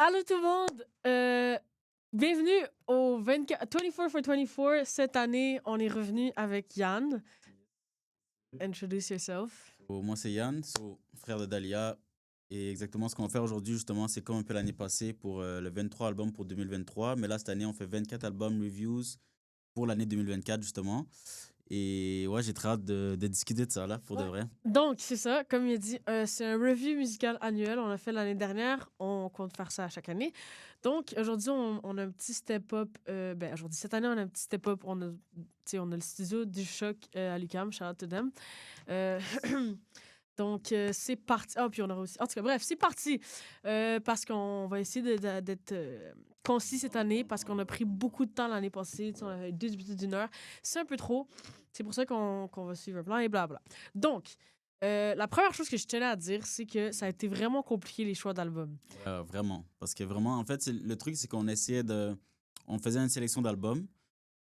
Allô tout le monde! Bienvenue au 24 for 24. Cette année, on est revenu avec Yann. Introduce yourself. Moi, c'est Yann, frère de Dalia. Et exactement ce qu'on va faire aujourd'hui, justement, c'est comme un peu l'année passée pour le 23 albums pour 2023. Mais là, cette année, on fait 24 albums reviews pour l'année 2024, justement. Et ouais, j'ai très hâte de discuter de ça, là, pour de vrai. Donc, c'est ça, comme il a dit, c'est un review musical annuel. On l'a fait l'année dernière. On compte faire ça à chaque année. Donc, aujourd'hui, on a un petit step-up. Aujourd'hui, cette année, on a un petit step-up. On a le studio du Choc à l'UQAM. Shout out to them. Euh, Donc, c'est parti. Ah, puis on aura aussi. En tout cas, bref, c'est parti. Parce qu'on va essayer d'être concis cette année, parce qu'on a pris beaucoup de temps l'année passée. Tu sais, on a fait 2 minutes d'une heure. C'est un peu trop. C'est pour ça qu'on va suivre un plan et blabla. Donc, la première chose que je tenais à dire, c'est que ça a été vraiment compliqué les choix d'albums. Vraiment. Parce que vraiment, en fait, le truc, c'est qu'on essayait de. On faisait une sélection d'albums.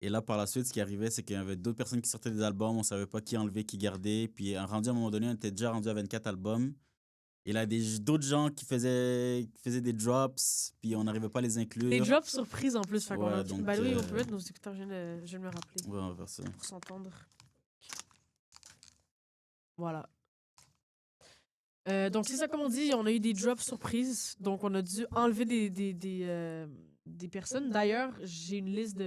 Et là, par la suite, ce qui arrivait, c'est qu'il y avait d'autres personnes qui sortaient des albums. On savait pas qui enlever, qui garder. Puis, rendu à un moment donné, on était déjà rendu à 24 albums. Et là, d'autres gens qui faisaient des drops, puis on n'arrivait pas à les inclure. Des drops surprises en plus. Fait qu'on a... donc, Ben oui, on peut mettre nos écouteurs, je viens de me rappeler. Ouais, on va faire ça. Pour s'entendre. Voilà. Donc, c'est ça, comme on dit, on a eu des drops surprises. Donc, on a dû enlever des personnes. D'ailleurs, j'ai une liste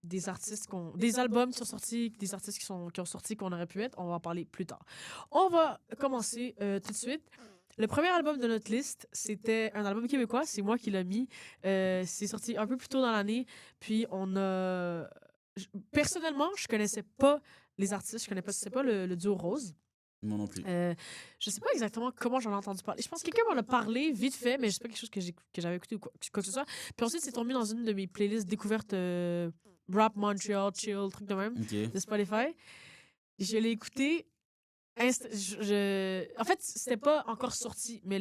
des artistes des albums qui sont sortis, des artistes qui ont sorti qu'on aurait pu mettre. On va en parler plus tard. On va commencer tout de suite. Le premier album de notre liste, c'était un album québécois. C'est moi qui l'ai mis. C'est sorti un peu plus tôt dans l'année. Puis, on a... Personnellement, je connaissais pas les artistes. Je connaissais pas le duo Rose. Moi non plus. Je sais pas exactement comment j'en ai entendu parler. Je pense que quelqu'un m'en a parlé vite fait, mais c'est pas quelque chose que j'avais écouté ou quoi que ce soit. Puis ensuite, c'est tombé dans une de mes playlists découvertes Rap Montreal, Chill, truc de même, de Spotify. Je l'ai écouté. En fait, c'était pas encore sorti, mais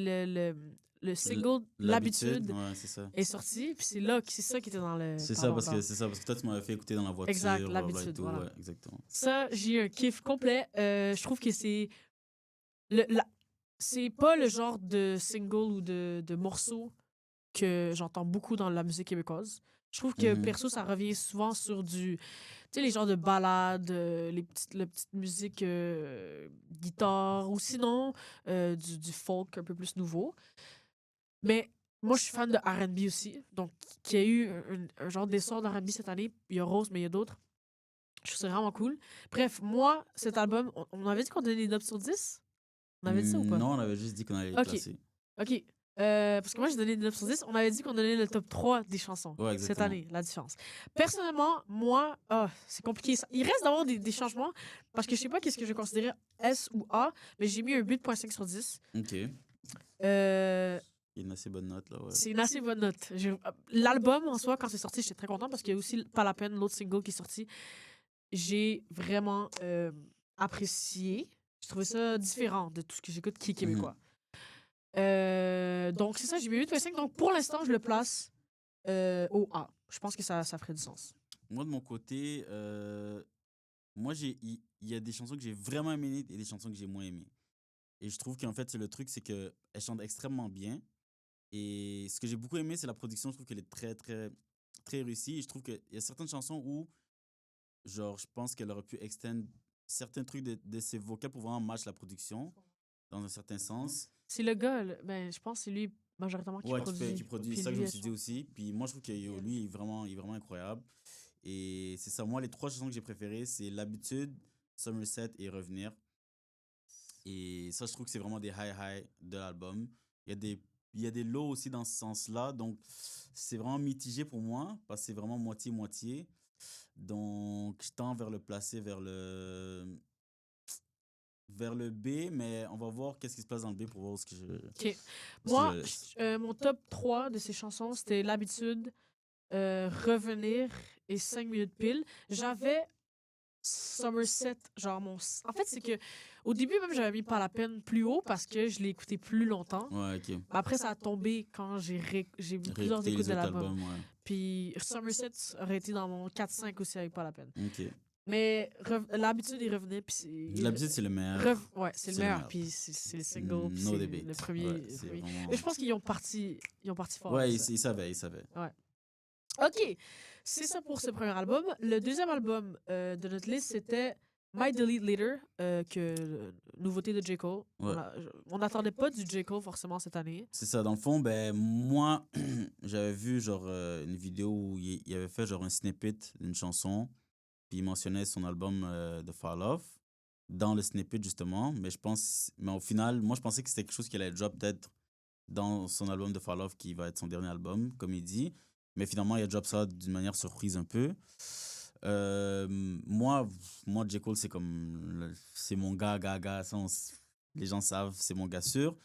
le single L'Habitude ouais, c'est ça. est sorti. Puis c'est ça qui était dans le. C'est ça, parce que toi, tu m'avais fait écouter dans la voiture. Exact, L'Habitude. Voilà. Ouais, exactement. Ça, j'ai eu un kiff complet. Je trouve que c'est. C'est pas le genre de single ou de morceau que j'entends beaucoup dans la musique québécoise. Je trouve que, perso, ça revient souvent sur du... Tu sais, les genres de ballades, la petite musique guitare, ou sinon du folk un peu plus nouveau. Mais moi, je suis fan de R&B aussi. Donc, qui a eu un genre d'essor de R&B cette année. Il y a Rose, mais il y a d'autres. Je trouve ça vraiment cool. Bref, moi, cet album, on avait dit qu'on donnait des notes sur 10? On avait dit ça ou pas? Non, on avait juste dit qu'on allait les classer. OK. Parce que moi, j'ai donné 9 sur 10. On avait dit qu'on donnait le top 3 des chansons cette année, la différence. Personnellement, moi, c'est compliqué. Il reste d'avoir des changements parce que je sais pas qu'est-ce que je considérais S ou A, mais j'ai mis un 8.5 sur 10. OK. Euh, une assez bonne note, là, ouais. C'est une assez bonne note. L'album, en soi, quand c'est sorti, j'étais très content parce qu'il y a aussi Pas la peine, l'autre single qui est sorti. J'ai vraiment apprécié. Je trouvais ça différent de tout ce que j'écoute qui est québécois. Donc, c'est ça, j'ai mis 8.5. Donc, pour l'instant, je le place au A. Je pense que ça ferait du sens. Moi, de mon côté, il y a des chansons que j'ai vraiment aimées et des chansons que j'ai moins aimées. Et je trouve qu'en fait, le truc, c'est qu'elle chante extrêmement bien. Et ce que j'ai beaucoup aimé, c'est la production. Je trouve qu'elle est très, très, très réussie. Et je trouve qu'il y a certaines chansons où, genre, je pense qu'elle aurait pu extendre certains trucs de ses vocals pour vraiment match la production, dans un certain sens. C'est le gars, je pense que c'est lui majoritairement qui produit. Qui produit. C'est ça que je me suis dit aussi. Puis moi, je trouve que lui, il est vraiment incroyable. Et c'est ça. Moi, les 3 chansons que j'ai préférées, c'est L'Habitude, Somerset et Revenir. Et ça, je trouve que c'est vraiment des high de l'album. Il y a des lows aussi dans ce sens-là. Donc, c'est vraiment mitigé pour moi parce que c'est vraiment moitié-moitié. Donc, je tends vers le placer vers le B, mais on va voir qu'est-ce qui se passe dans le B pour voir ce que je... OK. Moi, mon top 3 de ces chansons, c'était L'Habitude, Revenir et 5 minutes pile. J'avais Somerset, genre mon... En fait, c'est que au début, même, j'avais mis Pas la peine plus haut parce que je l'ai écouté plus longtemps. Ouais, OK. Après, ça a tombé quand j'ai vu plusieurs écoutes de l'album. Puis Somerset aurait été dans mon 4-5 aussi avec Pas la peine. OK. Mais l'habitude, il revenait, puis c'est... L'habitude, c'est le meilleur. Ouais, c'est le C'est le meilleur, meilleur. puis c'est le single, puis No c'est debate. le premier. Ouais, le c'est premier. vraiment... Mais je pense qu'ils ont parti fort Ouais, avec ça. il savait, il savait. OK, c'est ça pour ce premier album. Le deuxième album de notre liste, c'était My Delete Later, nouveauté de J. Cole. Ouais. On n'attendait pas du J. Cole forcément cette année. C'est ça, dans le fond, ben, moi, j'avais vu genre une vidéo où il avait fait genre un snippet d'une chanson, puis il mentionnait son album de Fall Off dans le snippet justement, mais au final, moi je pensais que c'était quelque chose qui allait drop peut-être dans son album de Fall Off qui va être son dernier album, comme il dit, mais finalement il a drop ça d'une manière surprise un peu. Euh, moi, J. Cole, c'est comme, c'est mon gars, ça, les gens savent, c'est mon gars sûr.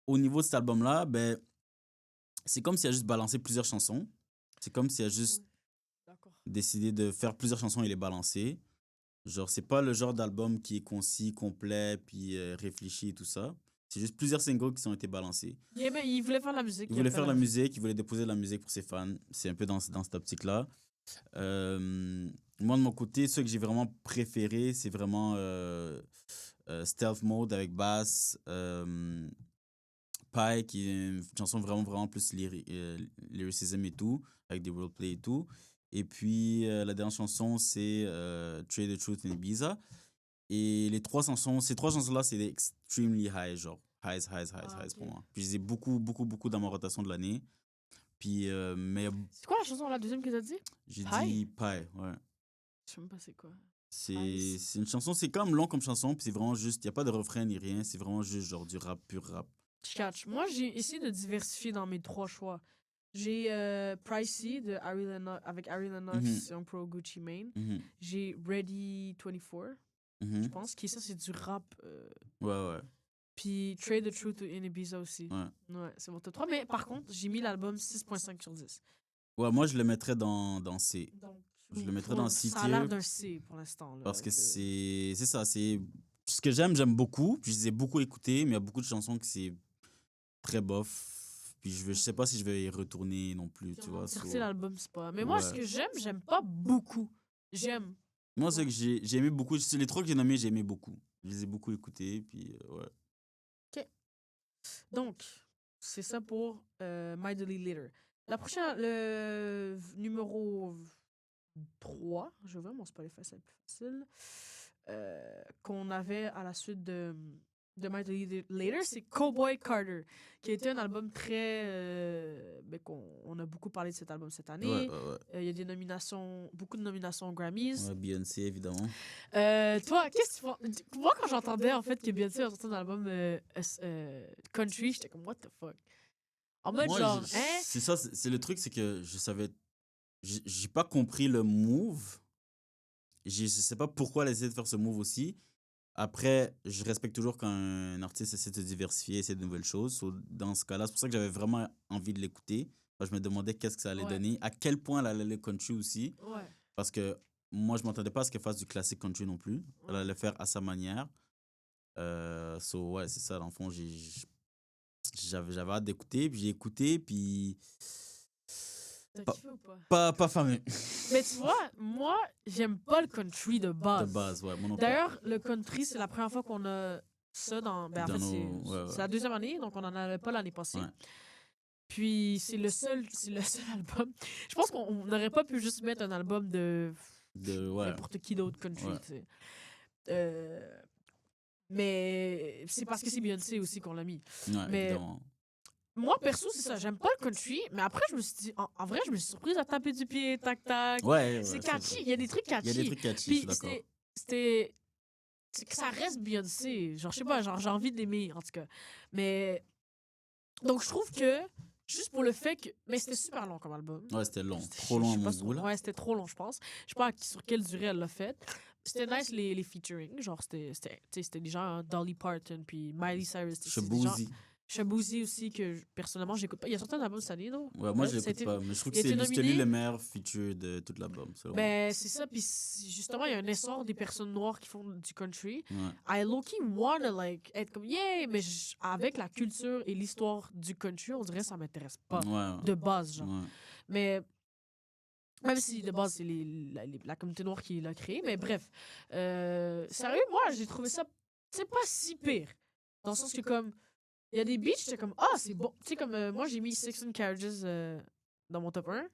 Au niveau de cet album-là, ben, c'est comme s'il a juste balancé plusieurs chansons. C'est comme s'il a juste D'accord. décidé de faire plusieurs chansons et les balancer. Genre, c'est pas le genre d'album qui est concis, complet, puis réfléchi et tout ça. C'est juste plusieurs singles qui ont été balancés. Il voulait faire de la musique. Il voulait faire de la musique, il voulait déposer de la musique pour ses fans. C'est un peu dans cette optique-là. Moi, de mon côté, ceux que j'ai vraiment préférés, c'est vraiment Stealth Mode avec Bass, Pie, qui est une chanson vraiment, vraiment plus lyricism et tout, avec des roleplay et tout. Et puis, la dernière chanson, c'est Trade the Truth in Ibiza. Et ces trois chansons-là, c'est des extremely high, genre highs pour moi. Puis, je les ai beaucoup, beaucoup, beaucoup dans ma rotation de l'année. Puis, mais C'est quoi la chanson, la deuxième que t'as dit? j'ai Pie? dit Pie, ouais. Je sais même pas c'est quoi. C'est une chanson, c'est quand même long comme chanson, puis c'est vraiment juste, il n'y a pas de refrain ni rien, c'est vraiment juste genre du rap, pur rap. Je catch. Moi, j'ai essayé de diversifier dans mes trois choix. J'ai Pricey avec Ari Lennox, un pro Gucci Mane. Mhm, J'ai Ready 24, je mhm. pense, qui ça, c'est du rap. Ouais. Puis Trade the Truth in Ibiza aussi. Ouais. Ouais, c'est mon top 3. Mais par contre, j'ai mis l'album 6.5 sur 10. Ouais, moi, je le mettrais dans C. Donc, Je le mettrais dans C ça a l'air tier. d'un C pour l'instant. là, Parce que avec, c'est ça, c'est... Ce que j'aime beaucoup, puis je les ai beaucoup écoutés, mais il y a beaucoup de chansons que c'est très bof. Puis je sais pas si je vais y retourner non plus, tu vois. Sortir l'album, c'est pas. Mais moi, ce que j'aime pas beaucoup. J'aime. Moi, c'est que j'ai aimé beaucoup. C'est les trois que j'ai nommés, j'ai aimé beaucoup. Je les ai beaucoup écoutés, puis ouais. Donc, c'est ça pour My Delete Later. La prochaine, le numéro 3, je vais vraiment Spotify, c'est plus facile, qu'on avait à la suite de My Delete Later, c'est Cowboy Carter, qui a été un album très... on a beaucoup parlé de cet album cette année. Il y a des nominations, beaucoup de nominations aux Grammys. Ouais, Beyoncé, évidemment. Toi, qu'est-ce que tu penses? Moi, quand j'entendais en fait que Beyoncé a sorti un album country, j'étais comme, what the fuck? En mode Moi, genre, hein? c'est ça, c'est le truc, c'est que je savais. J'ai pas compris le move. Je sais pas pourquoi elle a essayé de faire ce move aussi. Après, je respecte toujours quand un artiste essaie de se diversifier, essaie de nouvelles choses. So, dans ce cas-là, c'est pour ça que j'avais vraiment envie de l'écouter. Je me demandais qu'est-ce que ça allait donner, à quel point elle allait le country aussi. Ouais. Parce que moi, je m'attendais pas à ce qu'elle fasse du classique country non plus. Elle allait le faire à sa manière. Ouais, c'est ça, dans le fond, j'avais hâte d'écouter, puis j'ai écouté, puis T'as kiffé ou pas? pas fameux. Mais tu vois, moi, j'aime pas le country de base. De base, ouais, moi non plus. D'ailleurs, le country, c'est la première fois qu'on a ça dans... Ben, en fait, c'est la deuxième année, donc on en avait pas l'année passée. Ouais. Puis c'est le seul album. Je pense qu'on n'aurait pas pu juste mettre un album de n'importe qui d'autre country. Ouais. Tu sais. Mais c'est parce que c'est Beyoncé aussi qu'on l'a mis. Ouais, mais évidemment. moi, perso, c'est ça. J'aime pas le country, mais après, je me suis dit, en vrai, je me suis surprise à taper du pied, tac, tac. Ouais, c'est catchy. Il y a des trucs catchy. Il y a des trucs catchy, Puis je suis d'accord. c'est que ça reste Beyoncé. Genre, je sais pas, genre, j'ai envie de l'aimer, en tout cas. Mais. Donc, je trouve que. Juste pour le fait que. Mais c'était super long comme album. Ouais, c'était long. Trop long à mon goût, là. Ouais, c'était trop long, je pense. Je sais pas sur quelle durée elle l'a fait. C'était nice les featuring. Genre, c'était des gens, Dolly Parton, puis Miley Cyrus. Shaboozey aussi, que personnellement, j'écoute pas. Il y a sorti un album cette année, non? Ouais, moi, je l'écoute pas. Mais je trouve que c'est lui le meilleur feature de toute l'album. Ben, c'est ça. Puis justement, il y a un essor des personnes noires qui font du country. Ouais. I low-key wanna, like, être comme, yeah! Mais avec la culture et l'histoire du country, on dirait que ça m'intéresse pas. Ouais. De base, genre. Ouais. Mais Même si de base, c'est la communauté noire qui l'a créé. Mais bref. Sérieux, moi, j'ai trouvé ça. C'est pas si pire. Dans le sens que, comme. Il y a des beats, j'étais comme, ah, c'est bon. Tu sais, comme moi, j'ai mis 16 Carriages dans mon top 1.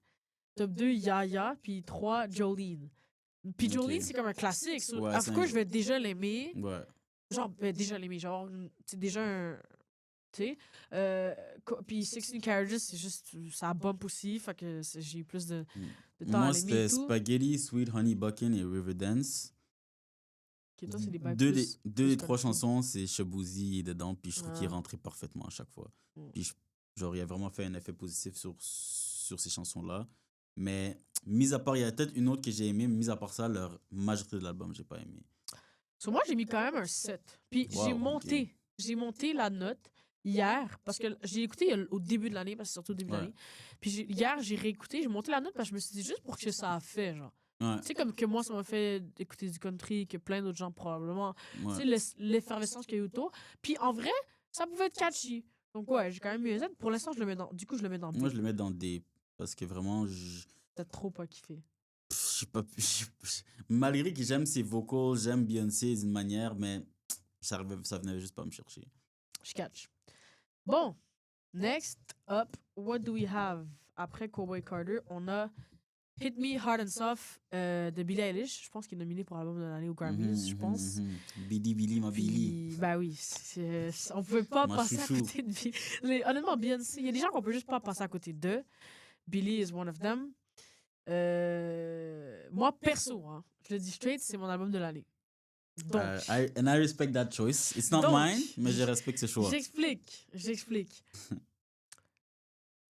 Top 2, Yaya. Puis 3, Jolene. Puis Jolene, Ok. c'est comme un classique. So, Ouais, of c'est course, je vais déjà l'aimer. Ouais. Genre, déjà l'aimer. Genre, c'est déjà un. Tu sais. Puis 16 Carriages, c'est juste. Ça bump aussi. Fait que j'ai eu plus de temps à Moi, l'aimer et c'était tout. Spaghetti, Sweet Honey Buckin et Riverdance. Qui, toi, c'est des vibes Deux des, plus. deux plus des trois country. chansons, c'est Shabuzi dedans, puis je trouve qu'il Ah. rentrait parfaitement à chaque fois. Mm. Puis, genre, il a vraiment fait un effet positif sur ces chansons-là. Mais, mis à part, il y a peut-être une autre que j'ai aimée, mais mis à part ça, leur majorité de l'album, j'ai pas aimé. So, moi, j'ai mis quand même un 7. Puis Wow, j'ai monté la note hier, parce que j'ai écouté au début de l'année, parce que c'est surtout au début de Ouais. l'année. Puis hier, j'ai réécouté, j'ai monté la note parce que je me suis dit juste pour que ça a fait, genre. Ouais, Tu sais, comme que moi, ça m'a fait écouter du country, que plein d'autres gens probablement. ouais. Tu sais, l'effervescence qu'il y a eu autour. Puis en vrai, ça pouvait être catchy. Donc ouais, j'ai quand même mis un 7. Pour l'instant, je le mets dans. Du coup, je le mets dans B. Moi, je le mets dans D, parce que vraiment, T'as trop pas kiffé. je sais pas, malgré que j'aime ses vocals, j'aime Beyoncé d'une manière, mais ça venait juste pas me chercher. Je catch. Bon, next up, what do we have? Après Cowboy Carter, on a Hit Me Hard and Soft de Billie Eilish. Je pense qu'il est nominé pour l'album de l'année aux Grammys, je pense. Billy, ma Billy. Puis, bah oui, on pouvait pas Ma passer chouchou. à côté de Billie. Honnêtement, Beyoncé, il y a des gens qu'on peut juste pas passer à côté d'eux. Billie is one of them. Moi, perso, hein, je le dis straight, c'est mon album de l'année. Donc, And I respect that choice. It's not Donc, mine, mais je respecte ce choix. j'explique.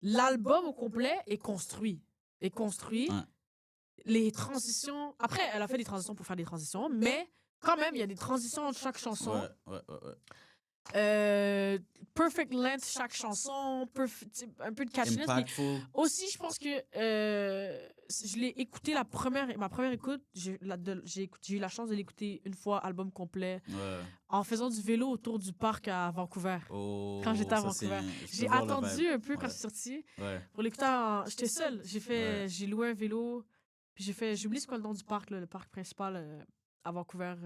L'album au complet est construit. Ouais. Les transitions. Après, elle a fait des transitions pour faire des transitions, mais quand même, il y a des transitions entre chaque chanson. Ouais. Perfect length, chaque chanson. Un peu de catchiness. Puis Impactful. aussi, je pense que je l'ai écouté ma première écoute. J'ai eu la chance de l'écouter une fois, album complet, Ouais. en faisant du vélo autour du parc à Vancouver. Oh, Quand j'étais à ça, c'est Vancouver. je peux J'ai voir le attendu vibe. un peu quand Ouais. c'est sorti Ouais. pour l'écouter. J'étais seule. J'ai loué un vélo. Puis j'ai oublié c'est quoi le nom du parc, là, le parc principal à Vancouver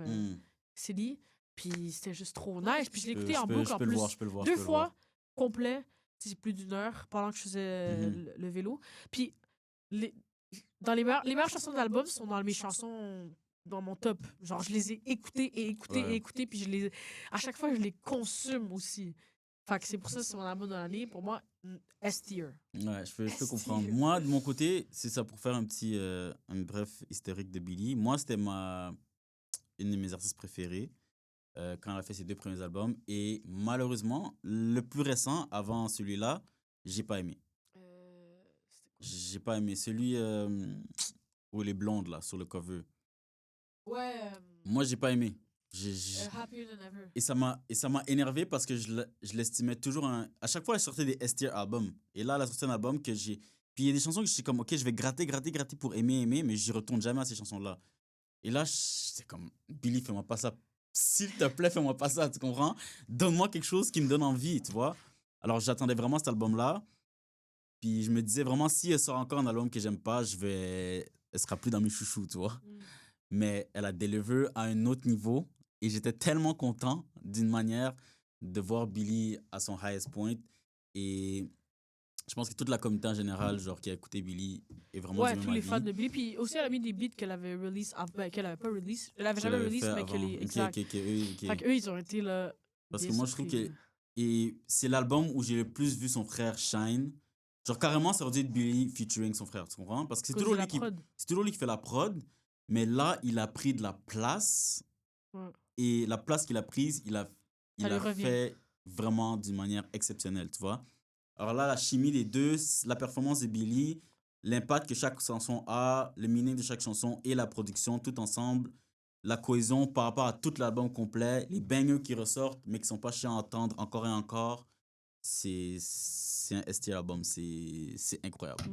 City. Puis c'était juste trop nice. Puis je l'ai écouté en boucle en plus. Je peux le voir. Deux fois complet. C'est plus d'1 heure pendant que je faisais le vélo. Puis dans les meilleures chansons de l'album sont dans mes chansons dans mon top. Genre, je les ai écoutées. Puis à chaque fois, je les consume aussi. Fait que c'est pour ça que c'est mon album de l'année. Pour moi, S-tier. Ouais, je peux comprendre. Moi, de mon côté, c'est ça pour faire un bref historique de Billie. Moi, c'était une de mes artistes préférées quand elle a fait ses 2 premiers albums. Et malheureusement, le plus récent, avant celui-là, j'ai pas aimé. J'ai pas aimé. Celui où elle est blonde, là, sur le cover. Ouais. Moi, j'ai pas aimé. Happier Than Ever. Et ça m'a énervé parce que je l'estimais toujours à chaque fois, elle sortait des S-tier albums. Et là, elle a sorti un album que j'ai. Puis il y a des chansons que je suis comme, ok, je vais gratter pour aimer, mais j'y retourne jamais à ces chansons-là. Et là, c'est comme, Billy, fais-moi pas ça. S'il te plaît, fais-moi pas ça, tu comprends? Donne-moi quelque chose qui me donne envie, tu vois? Alors, j'attendais vraiment cet album-là. Puis je me disais vraiment, si elle sort encore un album que j'aime pas, elle sera plus dans mes chouchous, tu vois? Mais elle a deliver à un autre niveau. Et j'étais tellement content d'une manière de voir Billie à son highest point. Et je pense que toute la communauté en général, genre, qui a écouté Billie, est vraiment du même tous les avis. fans de Billie. Puis aussi, elle a mis des beats qu'elle avait release, qu'elle avait pas release. Elle avait jamais release, mais qu'elle est exact. Ok. Fait qu'eux, ils ont été là. Parce que moi, je trouve que et c'est l'album où j'ai le plus vu son frère shine. Genre, carrément, ça aurait dû être Billie featuring son frère, tu comprends? Parce que c'est toujours lui qui fait la prod. Mais là, il a pris de la place. Ouais. Et la place qu'il a prise, il a fait vraiment d'une manière exceptionnelle, tu vois. Alors là, la chimie des deux, la performance de Billie, l'impact que chaque chanson a, le meaning de chaque chanson et la production, tout ensemble, la cohésion par rapport à tout l'album complet, les bangers qui ressortent, mais qui sont pas chiants à entendre encore et encore, c'est un S-tier album, c'est incroyable.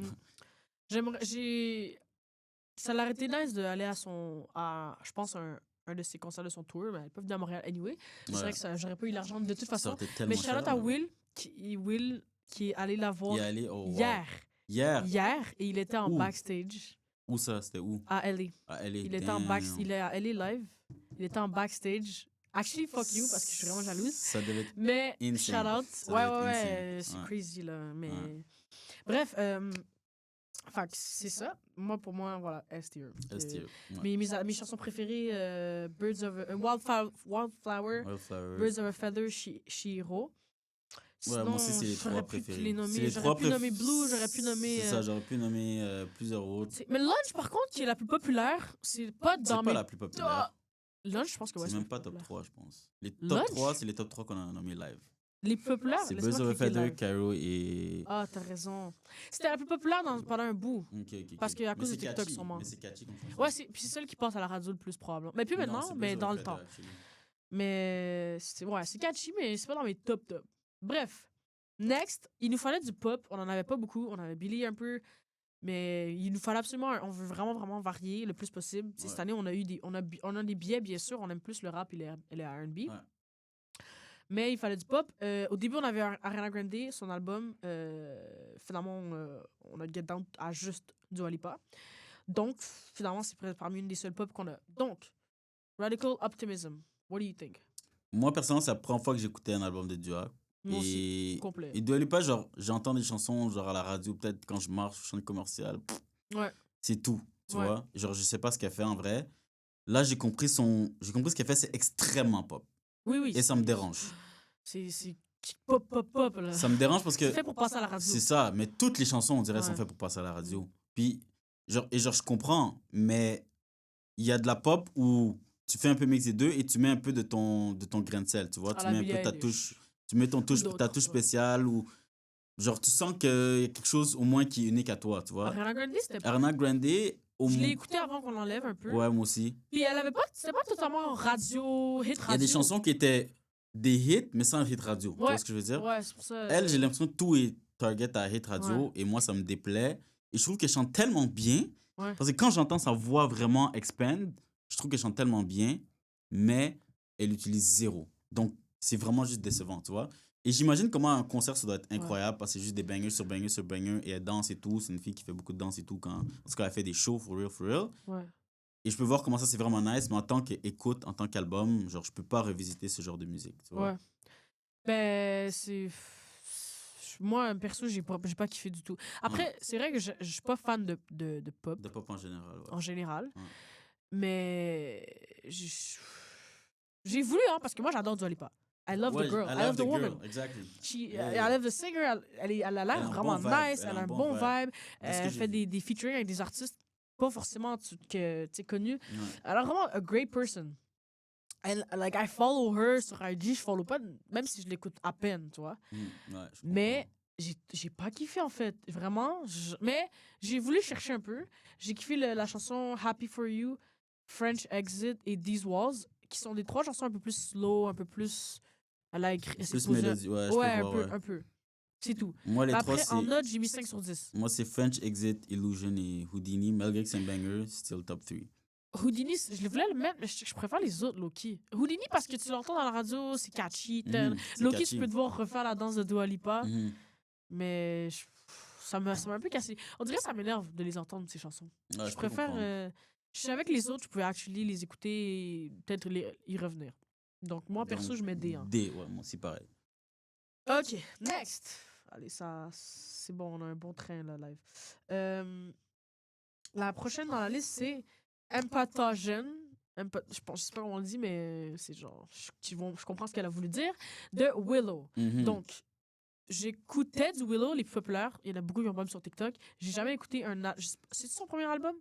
Ça l'aurait été nice d'aller je pense, un de ses concerts de son tour, mais ils peuvent venir à Montréal anyway. C'est vrai que j'aurais pas eu l'argent de toute façon. Mais shout-out à Will qui est allé la voir hier. Et il était en backstage. Où ça? C'était où? à LA. À LA. Il était il est à LA live. Il était en backstage. Actually, fuck you, parce que je suis vraiment jalouse. Ça devait être Mais, insane. shout out. Ça Ouais, devait être ouais, insane. ouais. C'est Ouais. crazy, là. Mais. Ouais. Bref, fait que c'est ça. Moi, pour moi, voilà, S-tier. S-tier. Ouais. Mes chansons préférées, Birds of a... Wildflower, Wildflower. Birds of a Feather, Shihiro. Ouais, Sinon, moi aussi, c'est les trois j'aurais pu préférés. les C'est nommer. les J'aurais trois pu nommer Blue, j'aurais pu nommer... C'est ça, j'aurais pu nommer plusieurs autres. Mais Lunch, par contre, qui est la plus populaire, c'est pas C'est dans pas mes... la plus populaire. Lunch, je pense que ouais, C'est c'est même la pas plus top populaire. 3, je pense. Les top Lunch? 3, c'est les top 3 qu'on a nommés live. Les plus populaires, C'est laisse-moi Birds of a cliquer Feather, live. Cairo et... Ah, t'as raison. C'était la plus populaire pendant un bout. Ok. Parce qu'à Mais cause de c'est TikTok, catchy, sûrement. Mais c'est catchy comme chanson. Ouais, puis c'est celle qui passe à la radio le plus probablement. Mais plus Non, maintenant, c'est mais Birds of dans a le Feather, temps. actually. Mais c'est catchy, mais c'est pas dans mes top. Bref, next, il nous fallait du pop. On en avait pas beaucoup. On avait Billy un peu. Mais il nous fallait absolument. On veut vraiment, vraiment varier le plus possible. Ouais. Cette année, on a eu on a des billets, bien sûr. On aime plus le rap et les R&B. Ouais. Mais il fallait du pop. Au début, on avait Ariana Grande, son album. Finalement, on a Get Down à juste Dua Lipa. Donc, finalement, c'est parmi une des seules pop qu'on a. Donc, Radical Optimism. What do you think? Moi, personnellement, c'est la première fois que j'écoutais un album de Dua. Moi aussi, complet. Et Dua Lipa, genre, j'entends des chansons genre à la radio, peut-être quand je marche, je chante commercial. Ouais. C'est tout, tu Ouais. vois. Genre, je sais pas ce qu'elle fait en vrai. Là, j'ai compris ce qu'elle fait, c'est extrêmement pop. Oui. Et ça me dérange. C'est pop, là. Ça me dérange parce que... C'est fait pour passer à la radio. C'est ça, mais toutes les chansons, on dirait, sont Ouais. faites pour passer à la radio. Puis, je comprends, mais il y a de la pop où tu fais un peu mix des deux et tu mets un peu de ton grain de sel, tu vois. À Tu la mets un Billie peu ta Eilish. touche, tu mets ta d'autres, touche ouais. spéciale ou... Genre, tu sens qu'il y a quelque chose au moins qui est unique à toi, tu vois. Ariana Grande, c'était pas... Ariana Grande, Je l'ai écouté avant qu'on l'enlève un peu. Ouais, moi aussi. Puis elle avait pas... C'était pas totalement radio, hit radio. Il y a des chansons qui étaient des hits, mais sans hit radio. Tu vois ce que je veux dire? Ouais, c'est pour ça... Elle, j'ai l'impression que tout est target à hit radio et moi, ça me déplaît. Et je trouve qu'elle chante tellement bien. Ouais. Parce que quand j'entends sa voix vraiment expand, je trouve qu'elle chante tellement bien, mais elle utilise zéro. Donc, c'est vraiment juste décevant, tu vois. Et j'imagine comment un concert, ça doit être incroyable parce que c'est juste des bangers sur bangers sur bangers et elle danse et tout. C'est une fille qui fait beaucoup de danse et tout parce qu'elle fait des shows for real. Ouais. Et je peux voir comment ça, c'est vraiment nice, mais en tant qu'écoute, en tant qu'album, genre, je peux pas revisiter ce genre de musique, tu vois. Ouais. Ben, c'est... Moi, perso, j'ai pas kiffé du tout. Après, c'est vrai que je suis pas fan de pop. De pop en général, ouais. En général. Ouais. Mais... J'ai voulu, hein, parce que moi, j'adore Dua Lipa. I love the girl. I love the woman. Girl, exactly. I love the singer. Elle a l'air vraiment nice. Elle a un bon vibe. Elle fait des featuring avec des artistes pas forcément connus. Ouais. Elle a vraiment a great person. And, like, I follow her sur IG. Je follow pas, même si je l'écoute à peine, tu vois. Ouais, je comprends. Mais j'ai pas kiffé, en fait. Vraiment. Mais j'ai voulu chercher un peu. J'ai kiffé la chanson Happy For You, French Exit et These Walls, qui sont des 3 chansons un peu plus slow, un peu plus... Elle a écrit... Plus mélodie, ouais, je peux voir, un peu. C'est tout. Moi, les Après, 3, c'est... en note, j'ai mis 5 sur 10. Moi, c'est French Exit, Illusion et Houdini. Malgré que c'est un banger, still top 3. Houdini, je voulais le mettre, mais je préfère les autres, Loki. Houdini, parce que tu l'entends dans la radio, c'est catchy. C'est Loki, catchy. tu peux devoir refaire la danse de Dua Lipa, Mhm. mais ça m'a un peu cassé. On dirait que ça m'énerve de les entendre, ces chansons. Ouais, je peux préfère... comprendre. je savais que les autres, je pouvais actually les écouter et peut-être y revenir. Donc, moi, perso, Donc, je mets D. Hein. D, ouais, moi aussi, pareil. OK, next. Allez, ça, c'est bon, on a un bon train, là, live. La prochaine dans la liste, c'est Empathogen. Je sais pas comment on le dit, mais c'est genre... Je comprends ce qu'elle a voulu dire. De Willow. Mhm. Donc, j'écoutais du Willow, les plus populaires. Il y en a beaucoup qui ont album sur TikTok. J'ai jamais écouté c'est son premier album?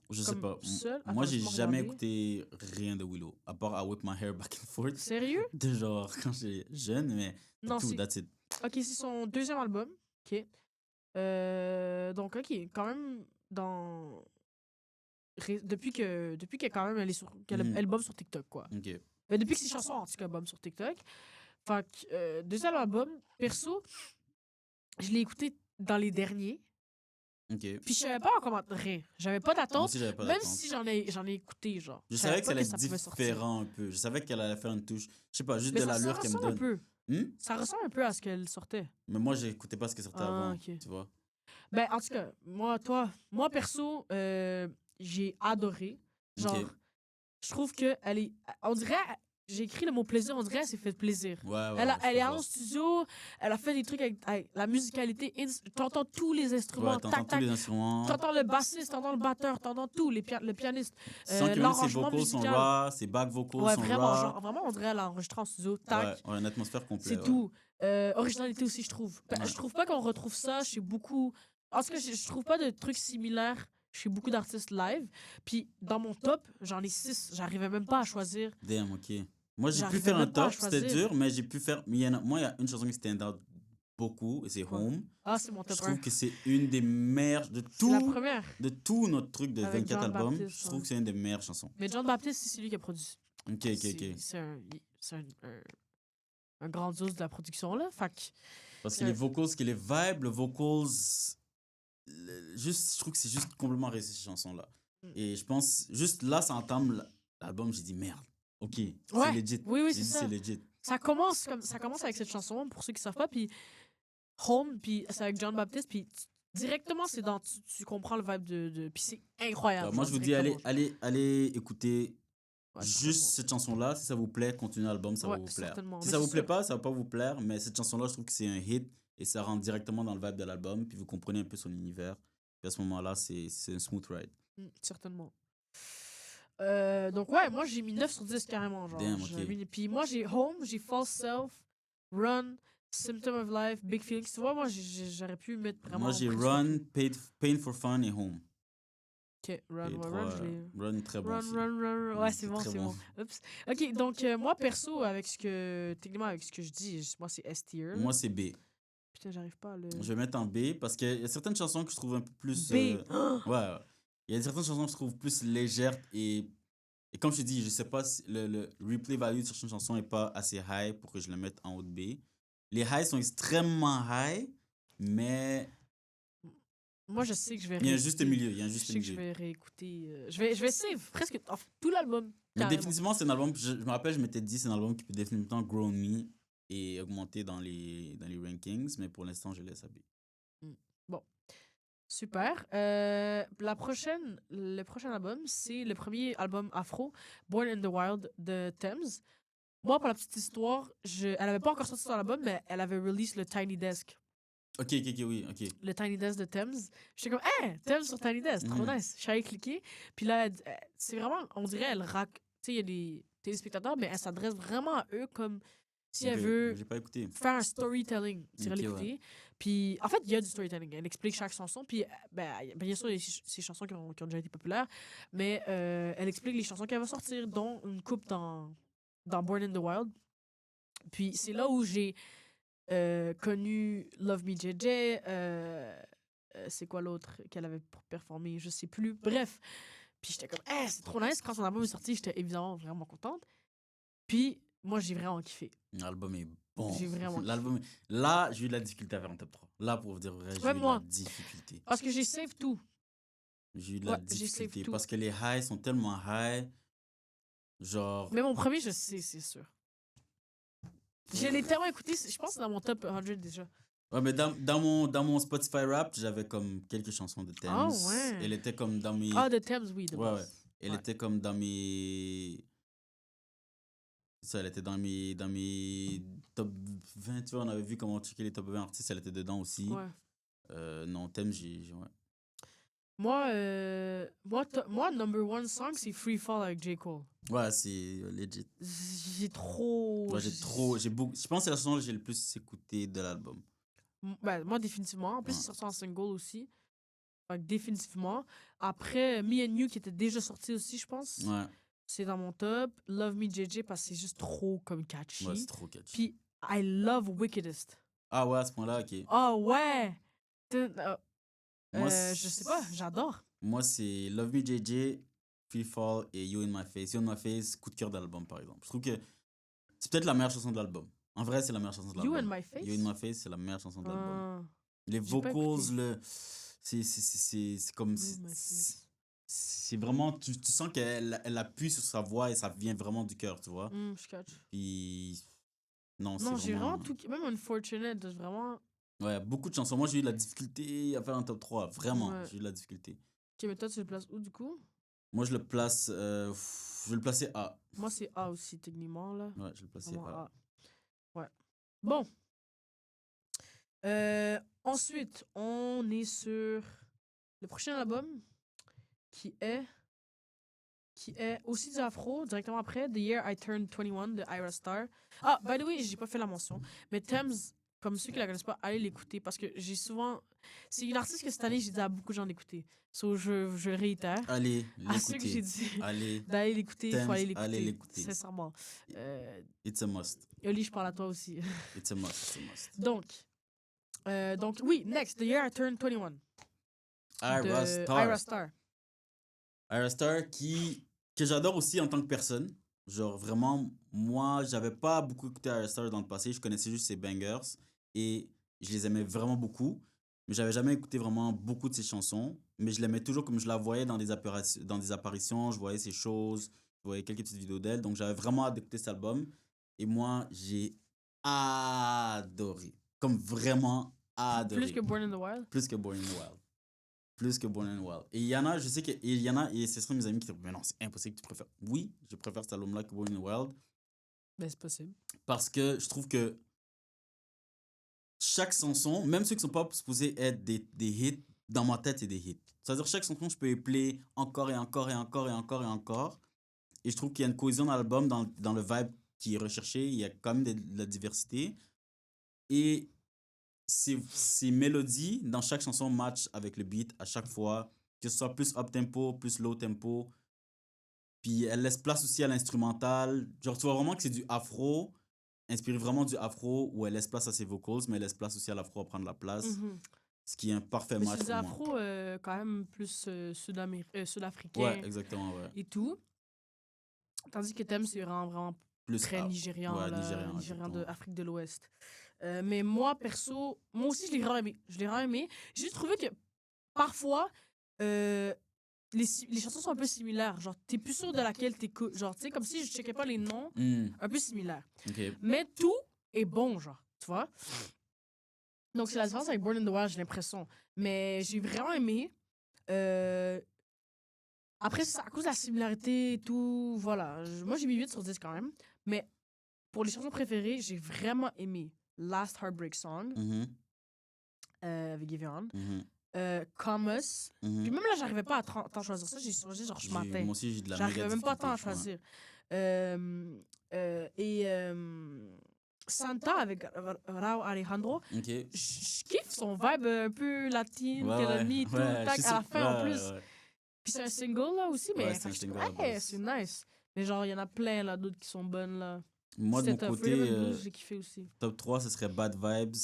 Je sais comme pas. seul? Moi, Attends, j'ai laisse-moi jamais regarder. écouté rien de Willow, à part I Whip My Hair Back and Forth. Sérieux? De genre, quand j'étais jeune, mais Non, tout, c'est... that's it. OK, c'est son deuxième album. OK. Donc, OK, quand même, depuis que quand même, qu'elle bombe sur TikTok, quoi. OK. Mais depuis que ses chansons, en tout cas, bombe sur TikTok. Fait que, deuxième album, perso, je l'ai écouté dans les derniers. OK. Puis je savais pas comment rien. J'avais pas Moi d'attente. aussi, j'avais pas Même d'attente. si j'en ai écouté, genre. Je savais que ça allait ça être pouvait sortir. différent un peu. Je savais qu'elle allait faire une touche. Je sais pas, juste Mais de ça l'allure qu'elle me ressemble un donne. peu. Ça ressemble un peu à ce qu'elle sortait. Mais moi, j'écoutais pas ce qui sortait Ah, avant, ok. tu vois. Ben, en tout cas, moi perso, j'ai adoré. Genre, Ok. je trouve que elle est. On dirait. J'ai écrit le mot plaisir, on dirait qu'elle s'est fait plaisir. Ouais, ouais, Elle, ouais, je elle peux est allée voir. en studio, elle a fait des trucs avec la musicalité. T'entends tous les Ouais, instruments, t'entends tac, tous tac. les instruments. T'entends le bassiste, t'entends le batteur, t'entends tout, le pianiste. Tu sens que même ses L'arrangement vocals sont musical. raw, ses back vocals Ouais, sont vraiment, raw. genre, vraiment, on dirait elle a enregistré en studio, Ouais, tac. ouais, une atmosphère complète, C'est ouais. tout. Originalité aussi, je trouve. Ouais. Je trouve pas qu'on retrouve ça chez beaucoup. En tout cas, je trouve pas de trucs similaires chez beaucoup d'artistes live. Puis dans mon top, j'en ai 6. J'arrivais même pas à choisir. Damn, ok. Moi, j'ai pu J'arrivais faire un même pas à top, c'était choisir. dur, mais j'ai pu faire. Moi, il y a une chanson qui stand out beaucoup, et c'est Quoi? Home. Ah, c'est mon Je top 1. trouve que c'est une des meilleures C'est la première. de tout notre truc de Avec 24 John albums. Baptiste, Je trouve ouais. que c'est une des meilleures chansons. Mais John Baptiste, c'est lui qui a produit. Ok, ok, ok. C'est un grandiose de la production, là. Fait que Parce que c'est les un- vocals, que les vibes, le vocals, juste, je trouve que c'est juste complètement réussi cette chanson-là. Mm. Et je pense, juste là, ça entame l'album, j'ai dit merde, ok, c'est Ouais, legit. oui, J'ai c'est dit ça. c'est legit. Ça commence avec cette chanson, pour ceux qui savent pas, puis Home, puis c'est avec John Baptiste, puis directement, c'est dans... Tu comprends le vibe puis c'est incroyable. Moi, genre, je vous dis, directement. allez écouter Ouais, juste cette chanson-là. Si ça vous plaît, continuez l'album, ça va Ouais, vous plaire. certainement. Si Mais ça c'est vous plaît sûr. pas, ça va pas vous plaire. Mais cette chanson-là, je trouve que c'est un hit et ça rentre directement dans le vibe de l'album. Puis vous comprenez un peu son univers. Puis à ce moment-là, c'est un smooth ride. Certainement. Donc, ouais, moi, j'ai mis 9 sur 10 carrément. Genre, Damn, ok. Puis moi, j'ai Home, j'ai False Self, Run, Symptom of Life, Big Feelings. Tu vois, moi, j'aurais pu mettre vraiment. Moi, j'ai presque Run, tout. Pain for Fun et Home. Ok, Run, Les ouais, trois, Run, je l'ai. Run, très bon Run, aussi. run, run, run. Ouais, c'est bon, très c'est bon. Oups. Ok, donc, moi, perso, techniquement, avec ce que je dis, moi, c'est S-tier. là. Moi, c'est B. Putain, j'arrive pas à le. Je vais mettre en B parce qu'il y a certaines chansons que je trouve un peu plus. B. Ouais. Il y a certaines chansons que je trouve plus légères et comme je te dis, je sais pas si le replay value de certaines chansons est pas assez high pour que je le mette en haut de B. Les highs sont extrêmement high, mais Moi, je sais que je vais il y a un réécouter. juste milieu. Il y a un Je juste sais que je milieu. vais réécouter. Je vais save presque tout l'album. Mais carrément. définitivement, c'est un album. Je me rappelle, je m'étais dit, c'est un album qui peut définitivement grow me et augmenter dans les rankings, mais pour l'instant, je laisse à B. Super. Le prochain album, c'est le premier album afro, Born in the Wild de Thames. Moi, pour la petite histoire, elle avait pas encore sorti son album, mais elle avait release le Tiny Desk. Ok, oui, ok. Le Tiny Desk de Thames. J'étais comme, hey, Thames sur Tiny Desk, trop Mhm. nice. Je suis allée cliquer. Puis là, c'est vraiment, on dirait, elle rac. Tu sais, il y a des téléspectateurs, mais elle s'adresse vraiment à eux comme si elle Ok, veut j'ai pas écouté. faire un storytelling. Tu iras Ok, l'écouter. Puis, en fait, il y a du storytelling. Elle explique chaque chanson. Puis, bien sûr, il y a ces chansons qui ont déjà été populaires. Mais elle explique les chansons qu'elle va sortir, dont une coupe dans Born in the Wild. Puis, c'est là où j'ai connu Love Me JJ. C'est quoi l'autre qu'elle avait performé? Je sais plus. Bref. Puis, j'étais comme, c'est trop nice. Quand son album est sorti, j'étais évidemment vraiment contente. Puis, moi, j'ai vraiment kiffé. L'album est bon. J'ai vraiment kiffé. L'album Là, j'ai eu de la difficulté à faire un top 3. Là, pour vous dire vrai, j'ai eu Même de moi. la difficulté. Parce que j'ai save tout. J'ai eu de la Ouais, j'ai save difficulté tout. parce que les highs sont tellement high. Genre, Mais mon premier, je sais, c'est sûr. Je l'ai tellement écouté, je pense que c'est dans mon top 100 déjà. ouais, mais dans mon Spotify rap, j'avais comme quelques chansons de Thames. Ah ouais. Elle était comme dans mes. Ah, de Thames, oui, de Ouais, base. ouais. Elle Ouais. était comme dans mes. Ça, elle était dans mes top 20. Tu vois, on avait vu comment checker les top 20 artistes. Elle était dedans aussi. Ouais. Non, Thames, ouais. Moi, number one song, c'est Free Fall avec J. Cole. Ouais, c'est legit. J'ai trop. Ouais, j'ai beaucoup. Je pense que c'est la chanson que j'ai le plus écouté de l'album. Ben, moi, définitivement. En plus, Ouais. c'est sorti en single aussi. Fait que définitivement. Après, Me and You, qui était déjà sorti aussi, je pense. Ouais, C'est dans mon top. Love Me JJ, parce que c'est juste trop comme catchy. ouais, c'est trop catchy. Puis, I love Wickedest. Ah ouais, à ce point-là, ok. Oh, ouais! Moi, Je sais pas, j'adore. Moi, c'est Love Me JJ, Free Fall et You in My Face. You in My Face, coup de cœur d'album, par exemple. Je trouve que c'est peut-être la meilleure chanson de l'album. En vrai, c'est la meilleure chanson de l'album. You in My Face? You in My Face, c'est la meilleure chanson de l'album. Ah, Les j'ai pas vocals, écouté. c'est comme. You in My Face. C'est vraiment. Tu sens qu'elle appuie sur sa voix et ça vient vraiment du cœur, tu vois. Je catch. Puis. Non, Non, c'est j'ai vraiment. vraiment tout. Même Unfortunate, vraiment. Ouais, beaucoup de chansons. Moi, j'ai eu de la difficulté à faire un top 3. Vraiment, Ouais. j'ai eu de la difficulté. Ok, mais toi, tu le places où, du coup? Moi, je le place. Je vais le placer A. Moi, c'est A aussi, techniquement, là. Ouais, je vais le placer Vraiment A. A. Ouais. Bon. Ensuite, on est sur le prochain album qui est aussi du afro, directement après, The Year I Turned 21 de Ira Star. Ah, by the way, j'ai pas fait la mention, mais Thames, comme ceux qui la connaissent pas, allez l'écouter parce que j'ai souvent. C'est une artiste que cette année, j'ai dit à beaucoup de gens d'écouter. So, je réitère. Allez, À ceux que j'ai l'écouter. dit Allez, d'aller l'écouter, il faut Thames, aller allez l'écouter. l'écouter. Sincèrement. It's a must. Oli, je parle à toi aussi. It's a must. It's a must. Donc, oui, next, The Year I Turned 21 Ira de Star. Ira Star. Ira Star que j'adore aussi en tant que personne. Genre vraiment, moi, j'avais pas beaucoup écouté Ira Star dans le passé. Je connaissais juste ses bangers et je les aimais vraiment beaucoup. Mais j'avais jamais écouté vraiment beaucoup de ses chansons. Mais je l'aimais toujours comme je la voyais dans dans des apparitions. Je voyais ses choses. Je voyais quelques petites vidéos d'elle. Donc j'avais vraiment hâte d'écouter cet album. Et moi, j'ai adoré. Comme vraiment adoré. Plus que Born in the Wild. Plus que Born in the Wild. Plus que Born in the Wild. Et il y en a, je sais qu'il y en a, et ce sont mes amis qui disent, mais non, c'est impossible que tu préfères. Oui, je préfère cet album-là que Born in the Wild. Ben, c'est possible. Parce que je trouve que chaque chanson, même ceux qui sont pas supposés être des hits, dans ma tête, c'est des hits. C'est-à-dire, chaque chanson, je peux les play encore et encore et encore et encore et encore. Et je trouve qu'il y a une cohésion dans l'album, dans le vibe qui est recherché. Il y a quand même de la diversité. Et ces mélodies dans chaque chanson match avec le beat à chaque fois, que ce soit plus up tempo, plus low tempo. Puis elle laisse place aussi à l'instrumental. Genre, tu vois vraiment que c'est du afro, inspiré vraiment du afro, où elle laisse place à ses vocals, mais elle laisse place aussi à l'afro à prendre la place. Mhm. Ce qui est un parfait Mais match c'est des pour moi. afro quand même plus Ouais, sud-africain exactement, ouais. et tout. Tandis que Thames, c'est vraiment Plus très up. nigérian, Ouais, là, nigérian, nigérian de exactement. Afrique de l'Ouest. Mais moi, perso, moi aussi, je l'ai vraiment aimé. Je l'ai vraiment aimé. J'ai juste trouvé que parfois, euh, les chansons sont un peu similaires. Genre, t'es plus sûr de laquelle t'écoutes. Genre, tu sais, comme si je checkais pas les noms, un peu similaires. Ok. Mais tout est bon, genre, tu vois. Donc, c'est la différence avec Born in the Wild, j'ai l'impression. Mais j'ai vraiment aimé. Euh, Après, c'est à cause de la similarité et tout, voilà. Moi, j'ai mis 8 sur 10 quand même. Mais pour les chansons préférées, j'ai vraiment aimé Last Heartbreak Song Mhm, avec Giveon. mhm, Come Us. mhm. Puis même là, j'arrivais pas à tant choisir ça. J'ai choisi genre ce matin. Moi aussi, j'ai de la J'arrivais méga même pas tant à difficulté. Ouais. choisir. Et Santa avec Rao Alejandro. Ok. Je kiffe son vibe un peu latine Ouais, qu'elle a ouais. mis et tout. Ouais, Tac, je suis à la sûr. fin en Ouais, plus. ouais. Puis c'est un single là aussi, mais Ouais, c'est un fait que single ouais, à base. c'est nice. Mais genre, il y en a plein là d'autres qui sont bonnes là. Moi, de mon C'était tough. côté, Rhythm and Blues, j'ai kiffé aussi. top 3, ce serait Bad Vibes,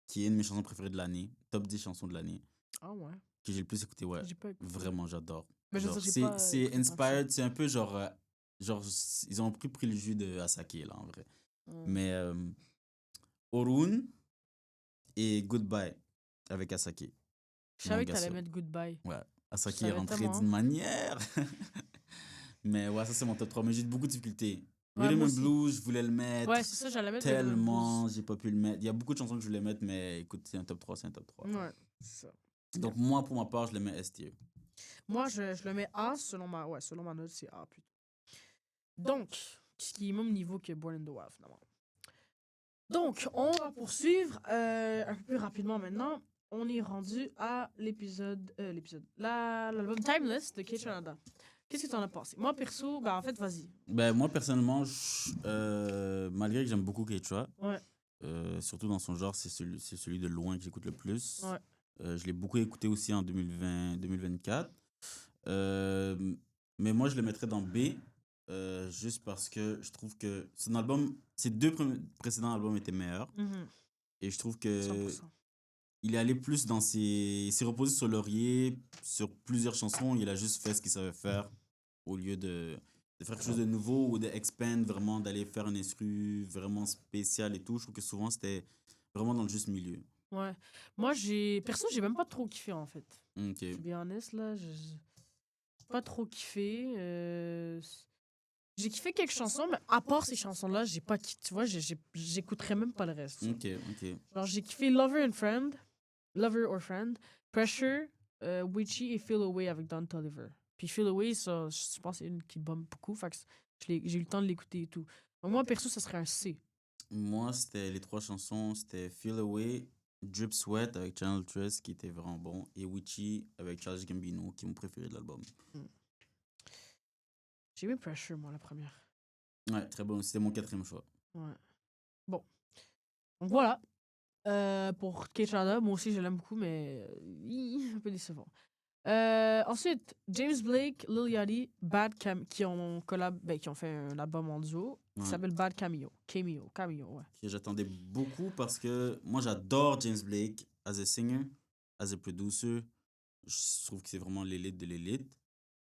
qui est une de mes chansons préférées de l'année. Top 10 chansons de l'année. Ah ouais. Que j'ai le plus écouté, ouais. J'ai pas écouté. Vraiment, j'adore. Mais je veux Genre, dire, j'ai pas c'est écouté tant que ça. inspired, c'est un peu genre. Genre, ils ont pris le jus de Asake, là, en vrai. Mais Orun et Goodbye avec Asake. Je savais Mon que t'allais garçon. mettre Goodbye. Ouais. Asake est savais rentré tellement. d'une manière. Mais ouais, ça, c'est mon top 3. Mais j'ai eu beaucoup de difficultés. Ouais, Rhythm moi and aussi. Blues, je voulais le mettre. Ouais, c'est ça, j'allais mettre Rhythm and Tellement, Blues. j'ai pas pu le mettre. Il y a beaucoup de chansons que je voulais mettre, mais écoute, c'est un top 3, c'est un top 3. Ouais, c'est ça. Donc, moi, pour ma part, je le mets S-tier. Moi, je le mets A selon ma note, c'est A plutôt. Donc, ce qui est même niveau que Born in the Wild, finalement. Donc, on va poursuivre un peu plus rapidement maintenant. On est rendu à l'album Timeless de K-Chanada. Qu'est-ce que t'en as pensé? Moi, perso, en fait, vas-y. Ben, moi, personnellement, malgré que j'aime beaucoup Keitra, Ouais. surtout dans son genre, c'est celui de loin que j'écoute le plus. Ouais. Je l'ai beaucoup écouté aussi en 2024. Mais moi, je le mettrais dans B, juste parce que je trouve que ses deux précédents albums étaient meilleurs. Et je trouve que 100%. il est allé plus il s'est reposé sur laurier, sur plusieurs chansons. Il a juste fait ce qu'il savait faire au lieu de faire quelque chose de nouveau ou d'expand, vraiment d'aller faire un instru vraiment spécial et tout. Je trouve que souvent, c'était vraiment dans le juste milieu. Ouais. Moi, perso, j'ai même pas trop kiffé, en fait. Ok. To be honest, là, j'ai pas trop kiffé. J'ai kiffé quelques chansons, mais à part ces chansons-là, j'ai pas kiffé. Tu vois, j'écouterais même pas le reste. Ok, ok. Genre, j'ai kiffé Lover or Friend, Pressure, Witchy et Feel Away avec Don Toliver. Puis Feel Away, ça, je pense que c'est une qui bombe beaucoup. Fait que j'ai eu le temps de l'écouter et tout. Donc, moi, perso, ça serait un C. Moi, c'était les 3 chansons. C'était Feel Away, Drip Sweat avec Channel Trust qui était vraiment bon. Et Witchy avec Charles Gambino qui est mon préféré de l'album. J'ai aimé Pressure, moi, la première. Ouais, très bon. C'était mon 4e choix. Ouais. Bon. Donc, voilà. Pour K-Chada, moi aussi, je l'aime beaucoup, mais un peu décevant. Ensuite, James Blake, Lil Yachty, qui ont qui ont fait un album en duo qui Ouais. s'appelle Bad Cameo. Cameo, ouais. Que j'attendais beaucoup parce que moi, j'adore James Blake as a singer, as a producer. Je trouve que c'est vraiment l'élite de l'élite.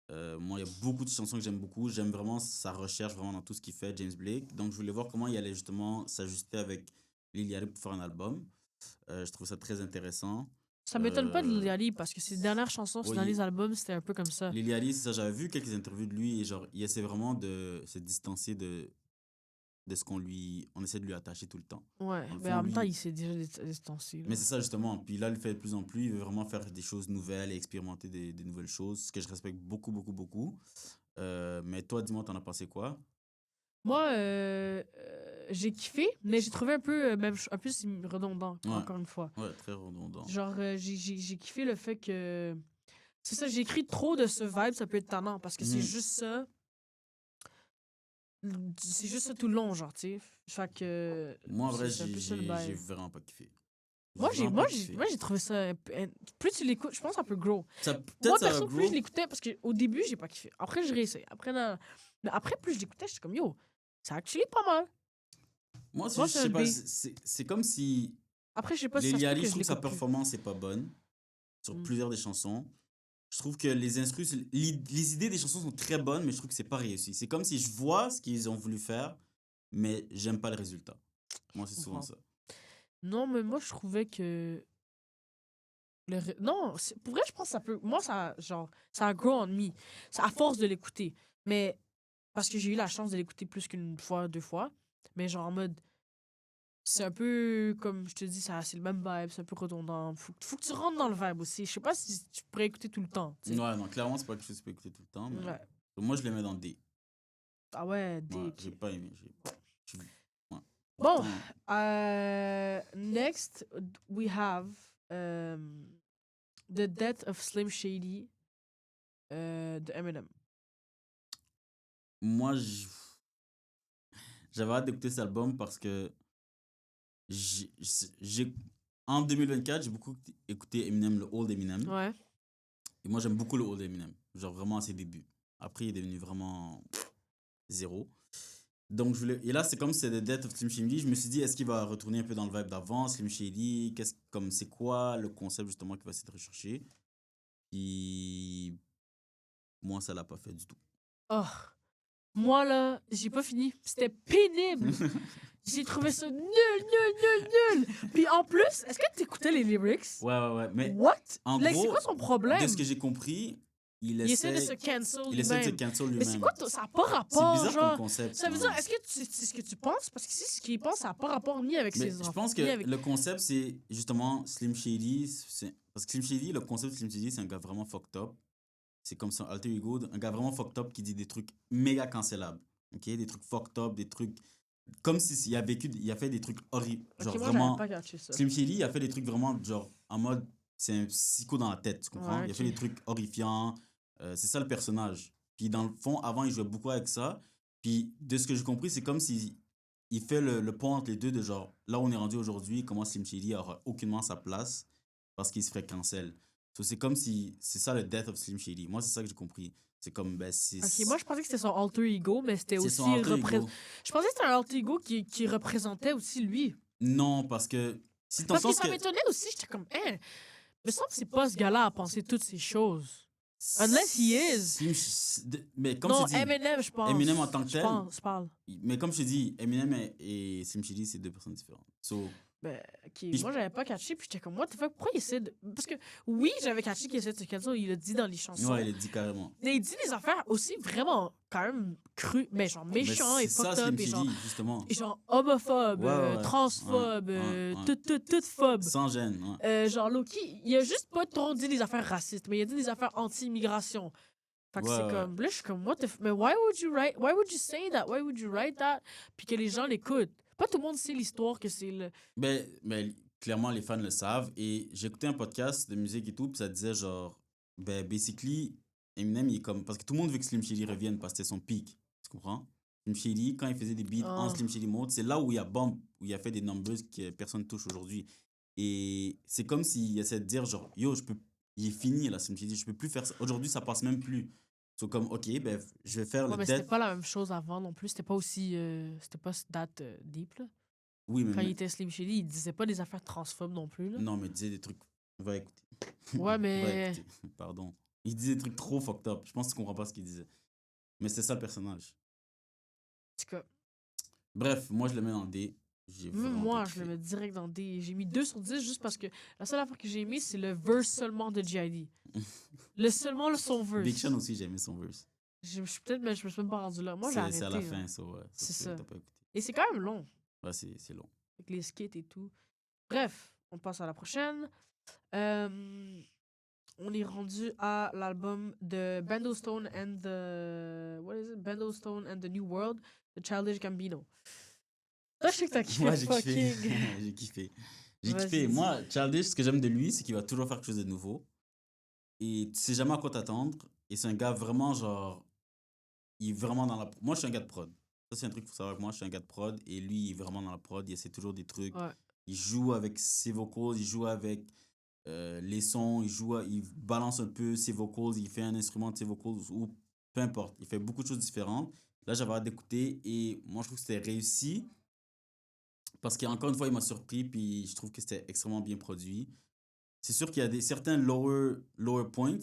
Moi, il y a beaucoup de chansons que j'aime beaucoup. J'aime vraiment sa recherche vraiment dans tout ce qu'il fait, James Blake. Donc, je voulais voir comment il allait justement s'ajuster avec Lil Yachty pour faire un album. Je trouve ça très intéressant. Ça m'étonne pas de Lil Yachty parce que ses dernières chansons, ses oui. derniers albums, c'était un peu comme ça. Lil Yachty, c'est ça, j'avais vu quelques interviews de lui et genre, il essaie vraiment de se distancer de ce on essaie de lui attacher tout le temps. Ouais, Dans le mais fond, en même temps, lui- il s'est déjà distancé. Mais c'est ça justement. Puis là, il le fait de plus en plus. Il veut vraiment faire des choses nouvelles et expérimenter des nouvelles choses, ce que je respecte beaucoup, beaucoup, beaucoup. Mais toi, dis-moi, t'en as pensé quoi? Moi, j'ai kiffé, mais j'ai trouvé un peu, un peu redondant, Ouais. encore une fois. Ouais, très redondant. Genre, j'ai kiffé le fait que. C'est ça, j'ai écrit trop de ce vibe, ça peut être tannant parce que c'est Mhm. juste ça. C'est juste ça tout le long, genre, tu sais. Fait que. Moi, en vrai, c'est un peu ça le j'ai bail. vraiment pas kiffé. Moi, j'ai vraiment pas kiffé. moi, j'ai trouvé ça. Plus tu l'écoutes, je pense un peu gros. Ça, Moi, peut-être ça va perso, plus grow. je l'écoutais, parce qu'au début, j'ai pas kiffé. Après, je réessayé. Mais après, plus je l'écoutais, j'étais comme, yo, c'est actually pas mal. Moi, c'est Moi, juste, c'est je un sais pas, B. c'est comme si Après, je sais pas si Lil ça se peut Yachty, que je je trouve que sa l'écoute plus. performance est pas bonne sur Mm. plusieurs des chansons. Je trouve que les instrus, les idées des chansons sont très bonnes, mais je trouve que c'est pas réussi. C'est comme si je vois ce qu'ils ont voulu faire, mais j'aime pas le résultat. Moi, c'est souvent ça. Non, mais moi, je trouvais que. Non, pour vrai, je pense que ça peut. Moi, ça, genre, ça a grow on me. C'est à force de l'écouter. Mais. Parce que j'ai eu la chance de l'écouter plus qu'une fois, 2 fois. Mais genre, en mode. C'est un peu. Comme je te dis, c'est le même vibe, c'est un peu redondant. Faut que tu rentres dans le vibe aussi. Je sais pas si tu pourrais écouter tout le temps. Tu sais. Ouais, non, clairement, c'est pas quelque chose que tu peux écouter tout le temps, mais Ouais. moi, je les mets dans D. Ah ouais, Ouais, D. j'ai pas aimé. Ouais. Bon, Pourtant, next we have The Death of Slim Shady de Eminem. moi, j'avais hâte d'écouter cet album parce que j'ai, j'ai- en 2024, j'ai beaucoup écouté Eminem, le old Eminem. Ouais. Et moi, j'aime beaucoup le old Eminem. Genre vraiment à ses débuts. Après, il est devenu vraiment zéro. Donc, et là, c'est comme c'est The Death of Slim Shady. Je me suis dit, est-ce qu'il va retourner un peu dans le vibe d'avant, Slim Shady? C'est quoi le concept justement qui va s'être recherché? Puis, moi, ça l'a pas fait du tout. Oh, moi là, j'ai pas fini. C'était pénible. J'ai trouvé ça nul. Puis en plus, est-ce que t'écoutais les lyrics? Ouais. Mais What? en Like, c'est gros, quoi son problème? de ce que j'ai compris, il Il essaie de se essaie cancel de se lui-même. cancel Mais c'est lui-même. quoi, ça n'a pas C'est rapport, bizarre genre. comme concept. Ça veut quand dire, même. est-ce que c'est ce que tu penses? Parce que si c'est ce qu'il pense, ça n'a pas rapport ni avec Mais ses je enfants. pense que ni avec... le concept, c'est justement Slim Shady. Parce que Slim Shady, le concept de Slim Shady, c'est un gars vraiment fucked up. C'est comme son alter ego, un gars vraiment fucked up qui dit des trucs méga cancellables. Ok, des trucs fucked up, des trucs. Comme s'il il a fait des trucs horribles. Ok, Genre moi, vraiment. j'avais pas catché ça. Slim Shady, il a fait des trucs vraiment, genre, en mode. C'est un psycho dans la tête, tu comprends? Ouais, Il a fait ok. des trucs horrifiants. C'est ça le personnage. Puis dans le fond, avant, il jouait beaucoup avec ça. Puis de ce que j'ai compris, c'est comme si il fait le pont entre les deux de genre, là où on est rendu aujourd'hui, comment Slim Shady aura aucunement sa place parce qu'il se ferait cancel. So, c'est comme si c'est ça le death of Slim Shady. Moi, c'est ça que j'ai compris. C'est comme, ben, c'est. Ok, moi, je pensais que c'était son alter ego, mais c'était c'est aussi. son alter ego. Je pensais que c'était un alter ego qui représentait aussi lui. Non, parce que si Parce t'entends que ce ça que. m'étonnait aussi, j'étais comme, hein, mais ça, c'est pas ce gars-là à penser toutes ces choses. Unless he is. Mais comme Non, je dis, Eminem, je pense. Eminem en tant que Je tel. pense, je parle. Mais comme je te dis, Eminem et Slim Shady, c'est deux personnes différentes. So, Puis moi, j'avais pas catché, puis j'étais comme, what the fuck, pourquoi il essaie de. Parce que, oui, j'avais catché qu'il essaie de se cancel, il l'a dit dans les chansons. Ouais, il a dit carrément. Mais il dit des affaires aussi vraiment, quand même, crues, mais genre Mais méchants c'est et ça, fucked up, Slim et genre, Shady, justement. homophobe, Ouais, ouais, ouais. transphobe, Ouais, ouais. tout phobe. Sans gêne, ouais. Genre, Loki, il a juste pas trop dit des affaires racistes, mais il a dit des affaires anti-immigration. Fait que Ouais, c'est ouais. comme, là, je suis comme, mais why would you say that? Why would you write that? Puis que les gens l'écoutent. Pas tout le monde sait l'histoire que c'est le. Ben, clairement, les fans le savent. Et j'ai écouté un podcast de musique et tout, puis ça disait genre, basically, Eminem, il est comme. Parce que tout le monde veut que Slim Shady revienne parce que c'était son pic. Tu comprends? Slim Shady, quand il faisait des beats en Ah. Slim Shady mode, c'est là où il y a Bump, où il a fait des numbers que personne touche aujourd'hui. Et c'est comme s'il essaie de dire, genre, yo, il est fini là, Slim Shady, je peux plus faire ça. Aujourd'hui, ça passe même plus. C'est comme, ok, ben, je vais faire Ouais, le mais c'était death. pas la même chose avant non plus. C'était pas aussi. C'était pas date deep, là. Oui, Quand il était Slim Shady, il disait pas des affaires transphobes non plus, là. Non, mais il disait des trucs. Va écouter. Ouais, Va mais. écouter. Pardon. Il disait des trucs trop fucked up. Je pense que tu comprends pas ce qu'il disait. Mais c'est ça le personnage. En tout cas, Bref, moi je le mets en D. J'ai même vraiment moi, pas je le kiffé. mets direct dans D. J'ai mis 2 sur 10 juste parce que la seule affaire que j'ai aimé, c'est le verse seulement de G.I.D. Seulement son verse. Big Sean aussi, j'ai aimé son verse. Je suis peut-être, mais je me suis même pas rendu là. Moi, j'ai arrêté. C'est à la hein. fin, ça, ouais. C'est ça. T'as pas écouté. Et c'est quand même long, Ouais, c'est long. avec les skits et tout. Bref, on passe à la prochaine. On est rendu à l'album de Bando Stone and the... What is it? Bando Stone and the New World, de Childish Gambino. Là, je sais que t'as kiffé Moi, j'ai kiffé. fucking... J'ai kiffé. J'ai Vas-y, kiffé. dis. Moi, Childish, ce que j'aime de lui, c'est qu'il va toujours faire quelque chose de nouveau. Et tu sais jamais à quoi t'attendre. Et c'est un gars vraiment genre. Il est vraiment dans la. Moi, je suis un gars de prod. Ça, c'est un truc qu'il faut savoir que moi, je suis un gars de prod. Et lui, il est vraiment dans la prod. Il essaie toujours des trucs. Ouais. Il joue avec ses vocals, il joue avec les sons, il balance un peu ses vocals, il fait un instrument de ses vocals ou peu importe. Il fait beaucoup de choses différentes. Là, j'avais hâte d'écouter et moi, je trouve que c'était réussi parce qu'encore une fois, il m'a surpris puis je trouve que c'était extrêmement bien produit. C'est sûr qu'il y a certains lower points.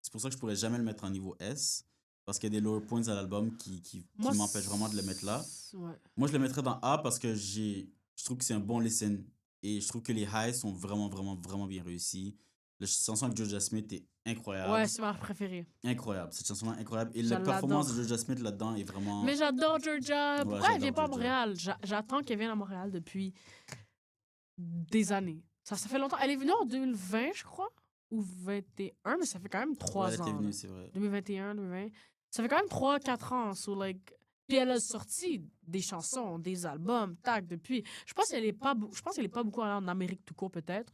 C'est pour ça que je pourrais jamais le mettre en niveau S parce qu'il y a des lower points à l'album qui Moi, m'empêchent vraiment de le mettre là. Ouais. Moi, je le mettrais dans A parce que je trouve que c'est un bon listen. Et je trouve que les highs sont vraiment, vraiment, vraiment bien réussis. La chanson avec Georgia Smith est incroyable. Ouais, c'est ma préférée. Incroyable. Cette chanson-là est incroyable. Et Je la performance de l'adore. Georgia Smith là-dedans est vraiment. Mais j'adore Georgia. Ouais, Pourquoi elle j'adore vient pas à Georgia. Montréal? J'attends qu'elle vienne à Montréal depuis des années. Ça fait longtemps. Elle est venue en 2020, je crois, ou 21, mais ça fait quand même 3 Ouais, elle était ans. venue, là. c'est vrai. 2021, 2020. Ça fait quand même 3-4 ans. So, like... Puis elle a sorti des chansons, des albums, tac, depuis. Je pense qu'elle est pas beaucoup allée en Amérique tout court, peut-être,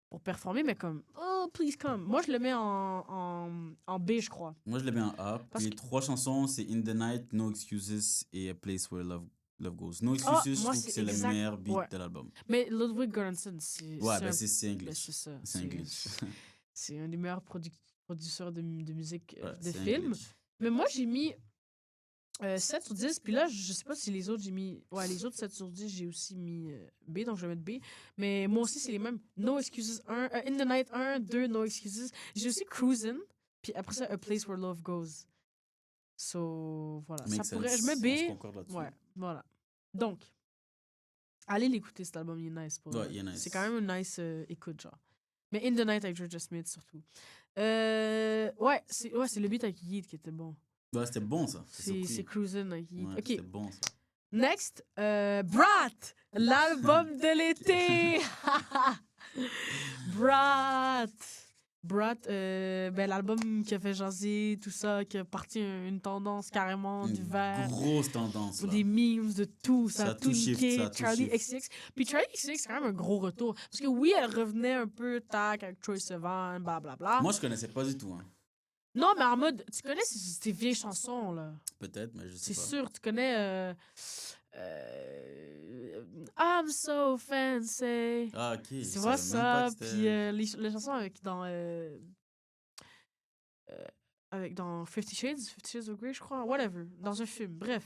pour performer, mais comme, oh, please come. Moi, je le mets en B, je crois. Moi, je le mets en A. Parce Les que- 3 chansons, c'est In the Night, No Excuses et A Place Where Love Goes. No Ah, Excuses, je moi, trouve que c'est c'est le exact- meilleur beat ouais. de l'album. Mais Ludwig Göransson, c'est. Ouais, c'est ben un- c'est ben, English. c'est ça. C'est un glitch. C'est un des meilleurs producteurs de musique Ouais, de c'est un films. glitch. Mais moi, j'ai mis 7 sur 10. Puis là, je sais pas si les autres, j'ai mis. Ouais, les autres 7 sur 10, j'ai aussi mis B, donc je vais mettre B. Mais moi aussi, c'est les mêmes. No Excuses 1, In the Night 1, 2, No Excuses. J'ai aussi Cruisin'. Puis après ça, A Place Where Love Goes. So, voilà. Makes Ça pourrait. sense. Je mets On se B. concorde là-dessus. Ouais, voilà. Donc, allez l'écouter, cet album, il est nice. Pour Ouais, vrai. il est nice. C'est quand même une nice écoute, genre. Mais In the Night avec Georgia Smith, surtout. Ouais, c'est le beat avec Yeet qui était bon. Ouais, c'était bon ça. C'est Cruisin' avec Yeet. Ouais, OK. c'était bon ça. Next, Brat, l'album de l'été. Brat, ben, l'album qui a fait jaser, tout ça, qui a parti une tendance carrément Une d'hiver. grosse tendance là. Des memes, de tout. Ça Ça a a tout tout shift, niqué. ça a tout Charlie shift. XX. Puis Charlie XX, c'est quand même un gros retour. Parce que oui, elle revenait un peu, tac, avec Troye Sivan, blablabla. Moi, je connaissais pas du tout. Hein. Non, mais en mode, tu connais ces vieilles chansons, là. Peut-être, mais je sais C'est pas. sûr, tu connais I'm so fancy. Ah, ok. Tu je vois savais même pas ça, que puis c'était- les chansons avec dans Fifty Shades of Grey, je crois, whatever, dans un film, bref.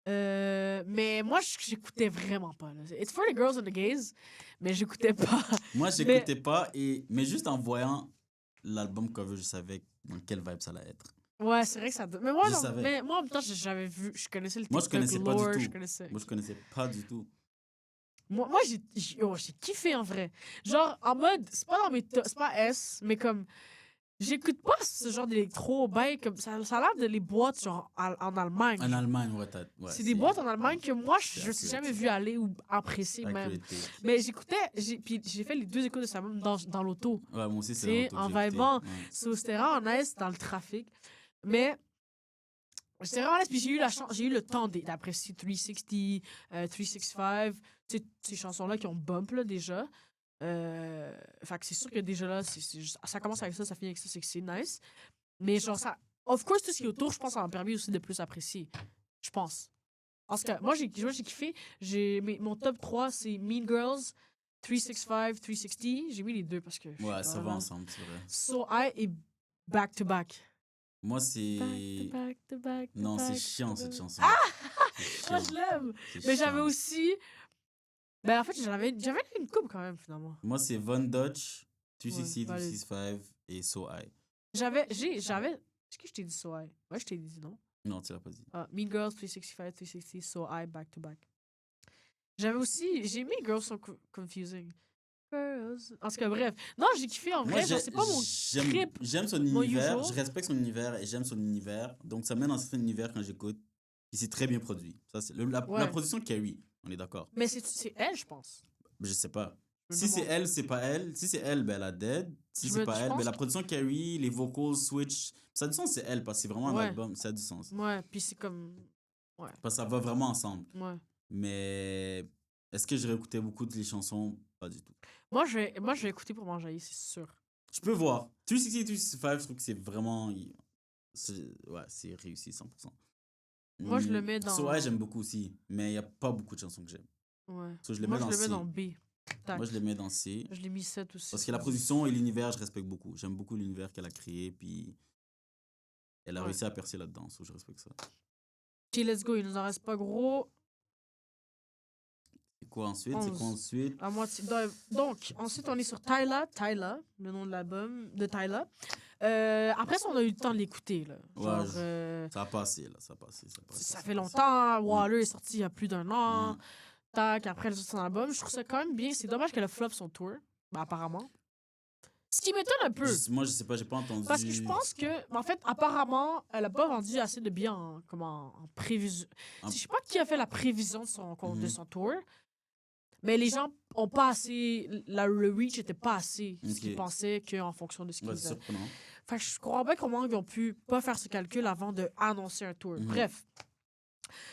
Mais moi, j'écoutais vraiment pas. Là. It's for the girls and the gays, mais j'écoutais pas. Moi, j'écoutais pas, mais juste en voyant l'album cover, je savais dans quelle vibe ça allait être. Ouais, c'est vrai que ça. Mais moi, Je non, savais. mais moi en même temps, j'avais vu, je connaissais le Moi, je TikTok connaissais pas du lore, tout. je connaissais. Moi, je connaissais pas du tout. Moi j'ai kiffé en vrai. Genre, en mode, c'est pas dans mes c'est pas S, mais comme, j'écoute pas ce genre d'électro, ben, comme, ça a l'air de les boîtes, genre, en Allemagne. En Allemagne, ouais, C'est des boîtes en Allemagne que moi, c'est je me suis jamais accurate, vu aller ou apprécier même. accurate take. Mais puis j'ai fait les 2 écoutes de ça même dans l'auto. Ouais, moi aussi, c'est C'est l'auto que en j'ai écouté. vibant. Ouais. C'était vraiment nice dans le trafic. Mais c'était vraiment nice. Puis j'ai eu le temps d'apprécier 360, 365, ces chansons-là qui ont bump là, déjà. Fait que c'est sûr que déjà là, ça commence avec ça finit avec ça, c'est que c'est nice. Mais genre, ça. Of course, tout ce qui est autour, je pense, ça m'a permis aussi de plus apprécier. Je pense. En tout cas, moi, j'ai kiffé. Mon top 3, c'est Mean Girls, 365, 360. J'ai mis les deux parce que. Ouais, ça va ensemble, c'est vrai. So I et Back to Back. Moi, c'est. Back to back to Non, c'est back chiant, to cette back. chanson. Ah! C'est Moi, chiant. je l'aime. C'est Mais j'avais chiant. aussi. Ben, en fait, j'avais une coupe quand même, finalement. Moi, c'est Von Dutch, 360, Ouais, 365 et So High. J'avais. Est-ce que je t'ai dit So I? Ouais, je t'ai dit non. Non, tu l'as pas dit. Mean Girls, 365, 360, So I, Back to Back. J'avais aussi. J'ai mis Girls So Confusing. Girls. En tout cas, bref. Non, j'ai kiffé en vrai. Genre, c'est pas mon trip. J'aime son mon univers, usual. je respecte son univers et j'aime son univers. Donc, ça mène dans un certain univers quand j'écoute. Et c'est très bien produit. Ça, c'est la Ouais. production de Carrie, on est d'accord. Mais c'est elle, je pense. Je sais pas. Je me Si c'est demande. elle, c'est pas elle. Si c'est elle, ben elle a dead. Si Je c'est me- pas je elle, pense ben la que- production Carrie, les vocals, switch. Ça a du sens, c'est elle, parce que c'est vraiment un Ouais. album, ça a du sens. Ouais, puis c'est comme. Parce que ça va vraiment ensemble. Ouais. Mais est-ce que j'ai réécouté beaucoup de les chansons? Pas du tout. Moi, je vais écouter pour m'enjailler, c'est sûr. Je peux voir. 360 et 365, je trouve que c'est vraiment. Ouais, c'est réussi 100%. Moi, je le mets dans. So, ouais, j'aime beaucoup aussi, mais il n'y a pas beaucoup de chansons que j'aime. Ouais. So, je le Moi, mets je dans le mets C. dans B. Tac. Moi, je le mets dans C. Je l'ai mis 7 aussi. Parce que la production et l'univers, je respecte beaucoup. J'aime beaucoup l'univers qu'elle a créé, puis elle a Ouais. réussi à percer là-dedans, so je respecte ça. Ok, let's go. Il nous en reste pas gros. C'est quoi ensuite? C'est quoi 11. ensuite? À moitié. Donc, ensuite, on est sur Tyla. Tyla, le nom de l'album de Tyla. Après ça, on a eu le temps de l'écouter. Là. Genre, Ça a passé, là. Ça a passé. ça fait longtemps. Waller est sorti il y a plus d'1 an. Tac, après, elle a sorti son album. Je trouve ça quand même bien. C'est dommage qu'elle a flop son tour. Ben, apparemment. Ce qui m'étonne un peu. Moi, je sais pas, j'ai pas entendu. Parce que je pense que, en fait, apparemment, elle a pas vendu assez de biens en prévision. En- Je sais pas qui a fait la prévision de son Mhm. tour, mais les gens ont pas assez. Le reach était pas assez ce qu'ils Ok. pensaient qu'en fonction de ce qu'ils Ouais, c'est avaient. surprenant. Fait que je crois pas comment ils ont pu pas faire ce calcul avant d'annoncer un tour. Mhm. Bref,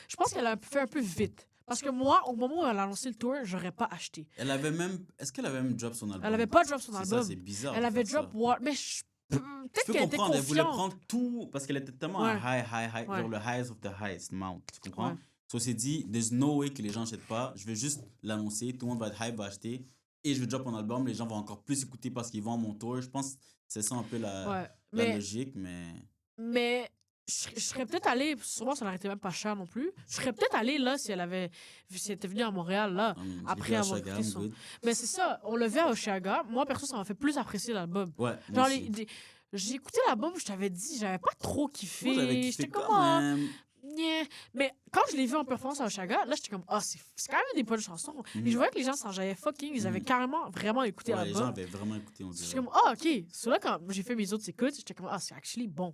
je pense qu'elle a fait un peu vite. Parce que moi, au moment où elle a annoncé le tour, j'aurais pas acheté. Elle avait même. Est-ce qu'elle avait même drop son album? Elle avait pas drop son C'est album. ça, c'est bizarre. Elle de avait faire drop ça. What. Mais Je peut-être peux qu'elle était comprendre, elle voulait confiante. prendre tout parce qu'elle était tellement Ouais. à high, Ouais. genre le highest of the highest mount. Tu comprends? Ouais. So, c'est dit, there's no way que les gens n'achètent pas. Je vais juste l'annoncer, tout le monde va être hype, va acheter. Et je vais drop mon album, les gens vont encore plus écouter parce qu'ils vont à mon tour. Je pense que c'est ça un peu la Ouais. logique, mais. Mais je serais peut-être allée, sûrement ça n'aurait été même pas cher non plus. Je serais peut-être allée là si elle était venue à Montréal là. Après avoir écouté son- good. Mais c'est ça, on le fait à Oshiaga. Moi, perso, ça m'a fait plus apprécier l'album. Ouais, Genre, moi aussi. j'ai écouté l'album, je t'avais dit, j'avais pas trop kiffé. Moi, j'avais kiffé J'étais quand comme, ah, même. yeah. Mais quand je l'ai vu en performance à Oshiaga, là, j'étais comme, ah, c'est quand même des bonnes chansons. Mhm. Et je voyais que les gens s'enjaillaient fucking, ils avaient Mhm. carrément vraiment écouté Ouais, les gens l'album. avaient vraiment écouté, on J'étais dirait. comme, ah, ok. C'est là, quand j'ai fait mes autres écoutes, j'étais comme, ah, c'est actually bon.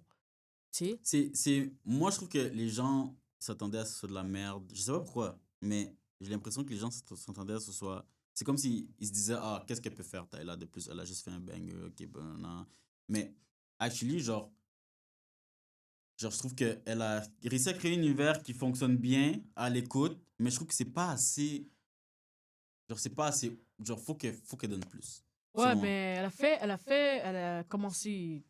Tu sais? Moi, je trouve que les gens s'attendaient à ce que ce soit de la merde. Je sais pas pourquoi, mais j'ai l'impression que les gens s'attendaient à ce que ce soit. C'est comme s'ils se disaient, ah, qu'est-ce qu'elle peut faire, Tyla, de plus? Elle a juste fait un banger, ok, ben, non. Mais, actually, genre, je trouve qu'elle a réussi à créer un univers qui fonctionne bien à l'écoute, mais je trouve que c'est pas assez. Genre, c'est pas assez. Genre, faut qu'elle donne plus. Ouais, selon moi. mais elle a commencé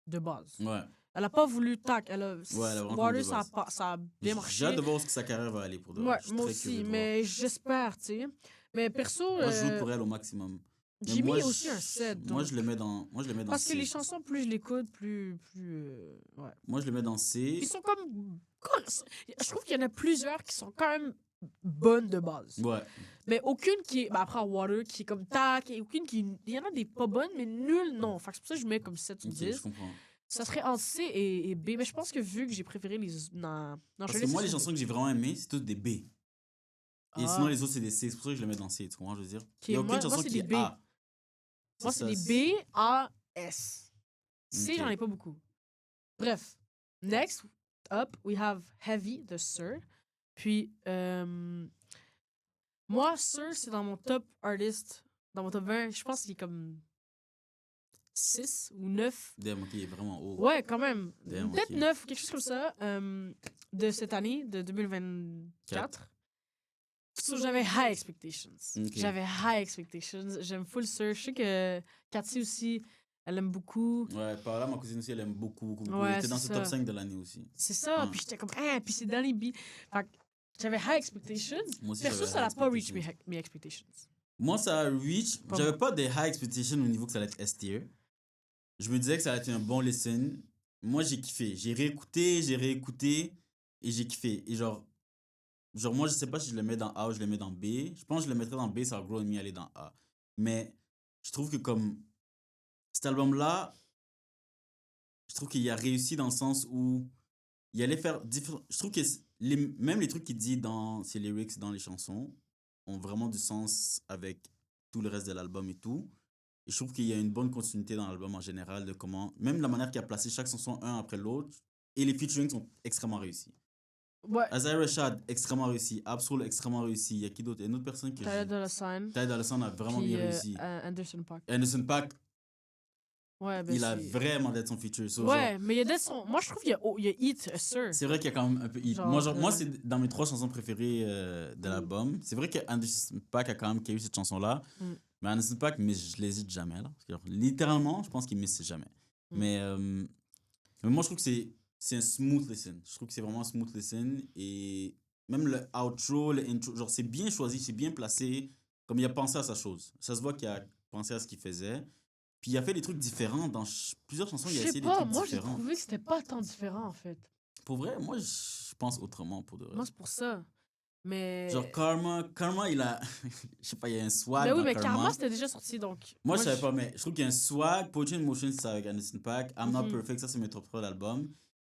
de base. Ouais. Elle a pas voulu tac. Elle a vraiment Water, commencé de base. ça a bien marché. J'ai hâte de voir où sa carrière va aller pour de vrai. Ouais, Je suis moi très aussi, curieux de voir. mais j'espère, tu sais. Mais perso, Moi, je joue pour elle au maximum. Mais j'ai moi, mis aussi un 7. Moi, donc. je le mets dans. Parce que C. les chansons, plus je l'écoute, plus ouais. Moi, je le mets dans C. Ils sont comme. Je trouve qu'il y en a plusieurs qui sont quand même bonnes de base. Ouais. Mais aucune qui est. Ben après, Water, qui est comme tac, et aucune qui. Il y en a des pas bonnes, mais nulles, non. Fait que c'est pour ça que je mets comme 7 sur Ok, 10. je comprends. Ça serait entre C et B, mais je pense que vu que j'ai préféré les. Non, Parce que moi, les chansons que j'ai vraiment aimées, c'est toutes des B. Et sinon, les autres, c'est des C. C'est pour ça que je les mets dans C. Tu comprends, je veux dire? Il n'y a aucune moi, chanson c'est qui des est B. A. Moi, c'est des B, A, S. C, Ok. j'en ai pas beaucoup. Bref. Next up, we have Heavy de Sir. Puis, moi, Sir, c'est dans mon top artist. Dans mon top 20, je pense qu'il est comme 6 ou 9. Damn, ok, il est vraiment haut. Ouais, quand même. Damn, Peut-être ok. 9 ou quelque chose comme ça. De cette année, de 2024. So, j'avais high expectations. Ok. J'avais high expectations. J'aime full Sir. Je sais que Cathy aussi, elle aime beaucoup. Ouais, par là, ma cousine aussi, elle aime beaucoup, beaucoup, beaucoup. Ouais, Elle était dans c'est ce top ça. 5 de l'année aussi. C'est ça. Ouais. Puis j'étais comme, ah, puis c'est dans les beats. Fait que j'avais high expectations. Moi aussi, Perso, j'avais ça high n'a pas reach expectations. mes expectations. Moi, ça a reach. Pas J'avais moi. pas des high expectations au niveau que ça allait être S tier. Je me disais que ça allait être un bon listen. Moi, j'ai kiffé. J'ai réécouté et j'ai kiffé. Et genre, moi, je sais pas si je le mets dans A ou je le mets dans B. Je pense que je le mettrais dans B, ça va grow me aller dans A. Mais je trouve que comme cet album-là, je trouve qu'il a réussi dans le sens où il allait faire différents. Je trouve que même les trucs qu'il dit dans ses lyrics, dans les chansons, ont vraiment du sens avec tout le reste de l'album et tout. Et je trouve qu'il y a une bonne continuité dans l'album en général de comment, même la manière qu'il a placé chaque chanson un après l'autre, et les featurings sont extrêmement réussis. Ouais. Azai Rashad, extrêmement réussi. Absol, extrêmement réussi. Il y a qui d'autre? Il y a une autre personne que Tyler de la Sign. Ty Dolla $ign a vraiment Puis bien réussi. Anderson .Paak. Anderson .Paak, Ouais, ben il a c'est... vraiment d'être son feature. So, Ouais, genre, mais il y a des sons... Moi, je trouve qu'il y a Eat Sir. c'est vrai qu'il y a quand même un peu hit. Genre, Moi, c'est dans mes 3 chansons préférées de l'album. C'est vrai que Anderson .Paak a quand même eu cette chanson-là. Mm. Mais Anderson .Paak, mais je l'hésite jamais. Là. Parce que, genre, littéralement, je pense qu'il miss jamais. Mm. Mais moi, je trouve que c'est un smooth listen. Je trouve que c'est vraiment un smooth listen. Et même le outro, le intro, genre, c'est bien choisi, c'est bien placé. Comme il a pensé à sa chose. Ça se voit qu'il a pensé à ce qu'il faisait. Puis il a fait des trucs différents. Dans plusieurs chansons, il a Je sais essayé des pas, trucs moi, j'ai différents. trouvé que c'était pas tant différent, en fait. Pour vrai, moi, je pense autrement pour de vrai. Moi, c'est pour ça. Mais... Genre, Karma, il a. Je sais pas, il y a un swag. Ben oui, dans mais Karma, c'était déjà sorti, donc... Moi, je savais pas, mais je trouve qu'il y a un swag. Poetry in Motion, c'est ça avec Anderson .Paak. I'm Not Perfect, ça, c'est mes top 3 d'album.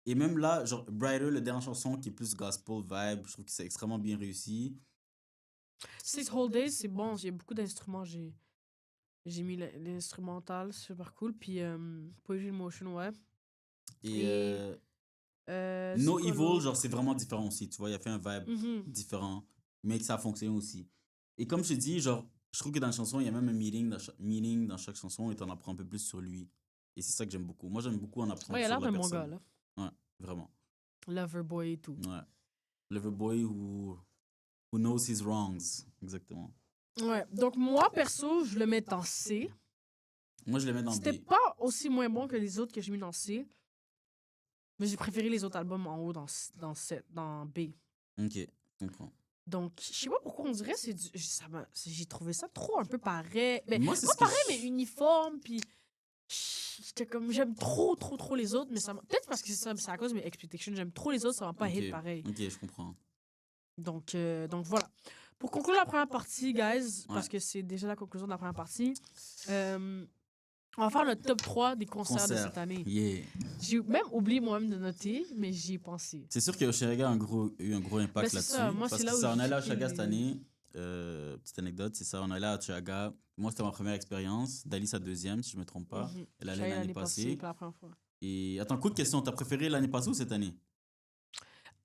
Et même là, genre, Brighter, la dernière chanson qui est plus gospel vibe, je trouve que c'est extrêmement bien réussi. Six Whole Days, c'est bon. Il y a beaucoup d'instruments. J'ai mis l'instrumental, c'est super cool. Puis Poetry in Motion, ouais. Et c'est No quoi Evil, l'autre? genre, c'est vraiment différent aussi. Tu vois, il a fait un vibe Mhm. différent, mais que ça a fonctionné aussi. Et comme je te dis, genre, je trouve que dans la chanson, il y a même un meaning dans chaque chanson et t'en apprends un peu plus sur lui. Et c'est ça que j'aime beaucoup. Moi, j'aime beaucoup en apprendre Ouais, il a sur l'air la d'un bon gars, personne. là. Ouais, vraiment. Loverboy et tout. Ouais. Loverboy who knows his wrongs. Exactement. Ouais, donc moi, perso, je le mets en C. Moi, je le mets dans C'était B. pas aussi moins bon que les autres que j'ai mis dans C. Mais j'ai préféré les autres albums en haut dans B. Ok, je comprends. Donc, je sais pas pourquoi on dirait, j'ai trouvé ça trop un peu pareil. Mais, Moi, c'est pas ce que pareil, mais uniforme, puis j'étais comme, j'aime trop les autres, mais peut-être parce que c'est à cause de mes expectations, j'aime trop les autres, ça m'a pas hit pareil. Ok, je comprends. Donc voilà. Pour conclure la première partie, guys, parce que c'est déjà la conclusion de la première partie, on va faire le top 3 des concerts de cette année. Yeah. J'ai même oublié moi-même de noter, mais j'y ai pensé. C'est sûr que Oshéga a eu un gros impact Ben, c'est là-dessus. ça, moi, parce c'est que là où ça, on j'ai allé à checké Oshéga cette les- année. Petite anecdote, c'est ça. On allé à Oshéga. Moi, c'était ma première expérience. Dali, sa deuxième, si je me trompe pas. Mhm. Elle J'allais allait l'année passée. pas la première fois. Et attends, coup de question. T'as préféré l'année passée ou cette année?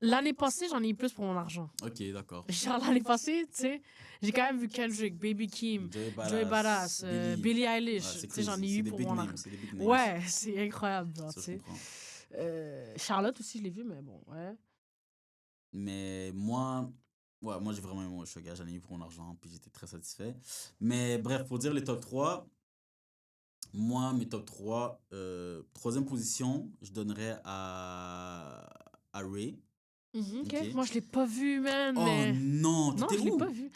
L'année passée, j'en ai eu plus pour mon argent. Ok, d'accord. Genre, l'année passée, tu sais, j'ai quand même vu Kendrick, Baby Kim, Joey Badass, Billie Eilish. Ouais, c'est Tu sais, j'en ai eu des pour big mon names, argent. c'est des big names. Ouais, c'est incroyable, genre, Ça, tu je sais. comprends. Charlotte aussi, je l'ai vu, mais bon, ouais. Mais moi j'ai vraiment aimé Oshéga. J'en ai eu pour mon argent, puis j'étais très satisfait. Mais bref, pour dire les top 3, moi, mes top 3, troisième position, je donnerais à Ray. Mhm, ok. Ok. Moi, je l'ai pas vu, man, Oh mais... non, Non, t'étais je l'ai où? pas vu.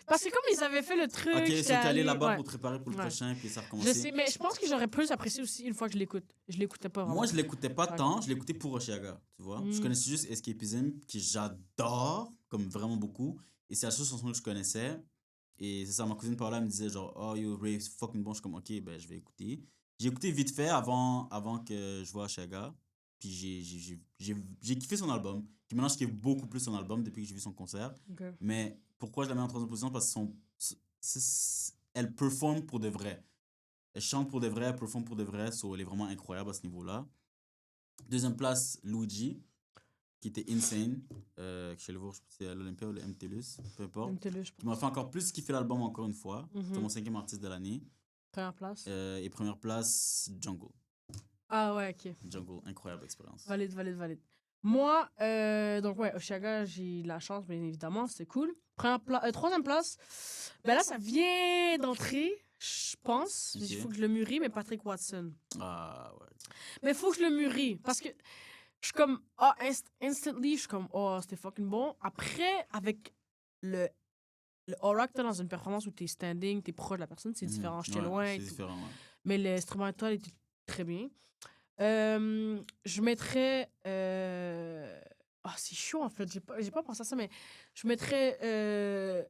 Parce que comme ils avaient fait le truc, Ok, j'étais so t'es allé allée- là-bas ouais. pour te préparer pour le Ouais. prochain, puis ça a Je recommencé. sais, mais je pense que j'aurais plus apprécié aussi une fois que je l'écoute. Je l'écoutais pas vraiment. Moi, je l'écoutais pas Ouais. tant, je l'écoutais pour Oshéga, tu vois. Je Mm. connaissais juste Escapism, que j'adore, comme vraiment beaucoup. Et c'est la seule chanson que je connaissais. Et c'est ça, ma cousine Paola me disait genre, oh yo, Ray, c'est fucking bon. Je suis comme, ok, ben je vais écouter. J'ai écouté vite fait avant que je vois Oshéga. Puis j'ai kiffé son album. Puis maintenant, je kiffe beaucoup plus son album depuis que j'ai vu son concert. Ok. Mais pourquoi je la mets en troisième position? Parce que elle performe pour de vrai. Elle chante pour de vrai, elle performe pour de vrai, so elle est vraiment incroyable à ce niveau-là. Deuxième place, Luigi, qui était insane. Je suis allé voir, je pense que c'est à l'Olympia ou le MTLUS, peu importe. MTLUS, je Qui m'a pense. fait encore plus kiffer l'album encore une fois. C'était mon 5e artiste de l'année. Première place. Et première place, Jungle. Ah ouais, ok. Jungle, incroyable expérience. Valide. Moi, donc ouais, Oshiaga, j'ai eu de la chance, bien évidemment, c'est cool. Troisième place, ben là, ça vient d'entrer, je pense. Ok. Il faut que je le mûris, mais Patrick Watson. Ah ouais. Mais il faut que je le mûris, parce que je suis comme, instantly, je suis comme, c'était fucking bon. Après, avec le aura que t'as dans une performance où t'es standing, t'es proche de la personne, c'est différent. J'étais loin C'est et tout. différent, ouais. Mais l'instrumental était très bien. Je mettrais. C'est chaud en fait, j'ai pas pensé à ça, mais je mettrais.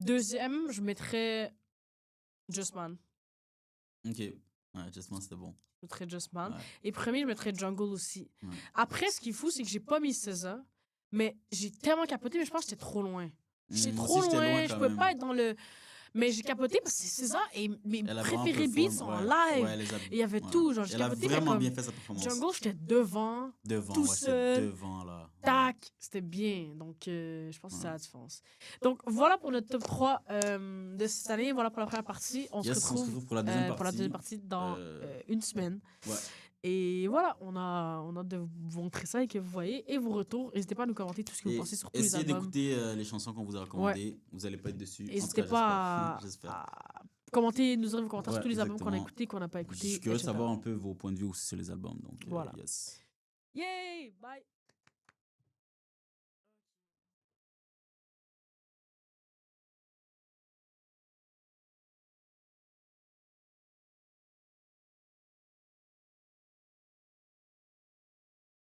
Deuxième, je mettrais Just Man. Ok. Ouais, Justement, c'était bon. Je mettrais Just Man. Ouais. Et premier, je mettrais Jungle aussi. Ouais. Après, ce qui est fou, c'est que j'ai pas mis SZA, mais j'ai tellement capoté, mais je pense que j'étais trop loin. J'étais Moi trop aussi, j'étais loin, loin je quand pouvais même. pas être dans le. Mais j'ai capoté parce que c'est SZA et mes Elle a vraiment préférés performé, beats sont en ouais. live. Ouais, elle les a- Et il y avait ouais. tout, genre j'ai Elle a capoté, mais vraiment comme bien fait sa performance. Jungle, j'étais devant, Devant, tout ouais, c'était seul. devant, là. Ouais. Tac, c'était bien. Donc, je pense que c'est Ouais. la différence. Donc, voilà pour notre top 3 de cette année. Voilà pour la première partie. On se retrouve pour la deuxième partie. dans une semaine. Ouais. Et voilà, on a hâte de vous montrer ça et que vous voyez. Et vos retours, n'hésitez pas à nous commenter tout ce que vous Et pensez sur tous les essayez albums. d'écouter les chansons qu'on vous a recommandées. Vous n'allez pas être déçus. En tout N'hésitez cas, pas j'espère. à commenter, nous dire vos commentaires sur Ouais, tous les albums qu'on a exactement. écoutés, qu'on n'a pas Je écoutés. suis curieux de etc. savoir un peu vos points de vue aussi sur les albums. Donc, Voilà. yes. Yay! Bye!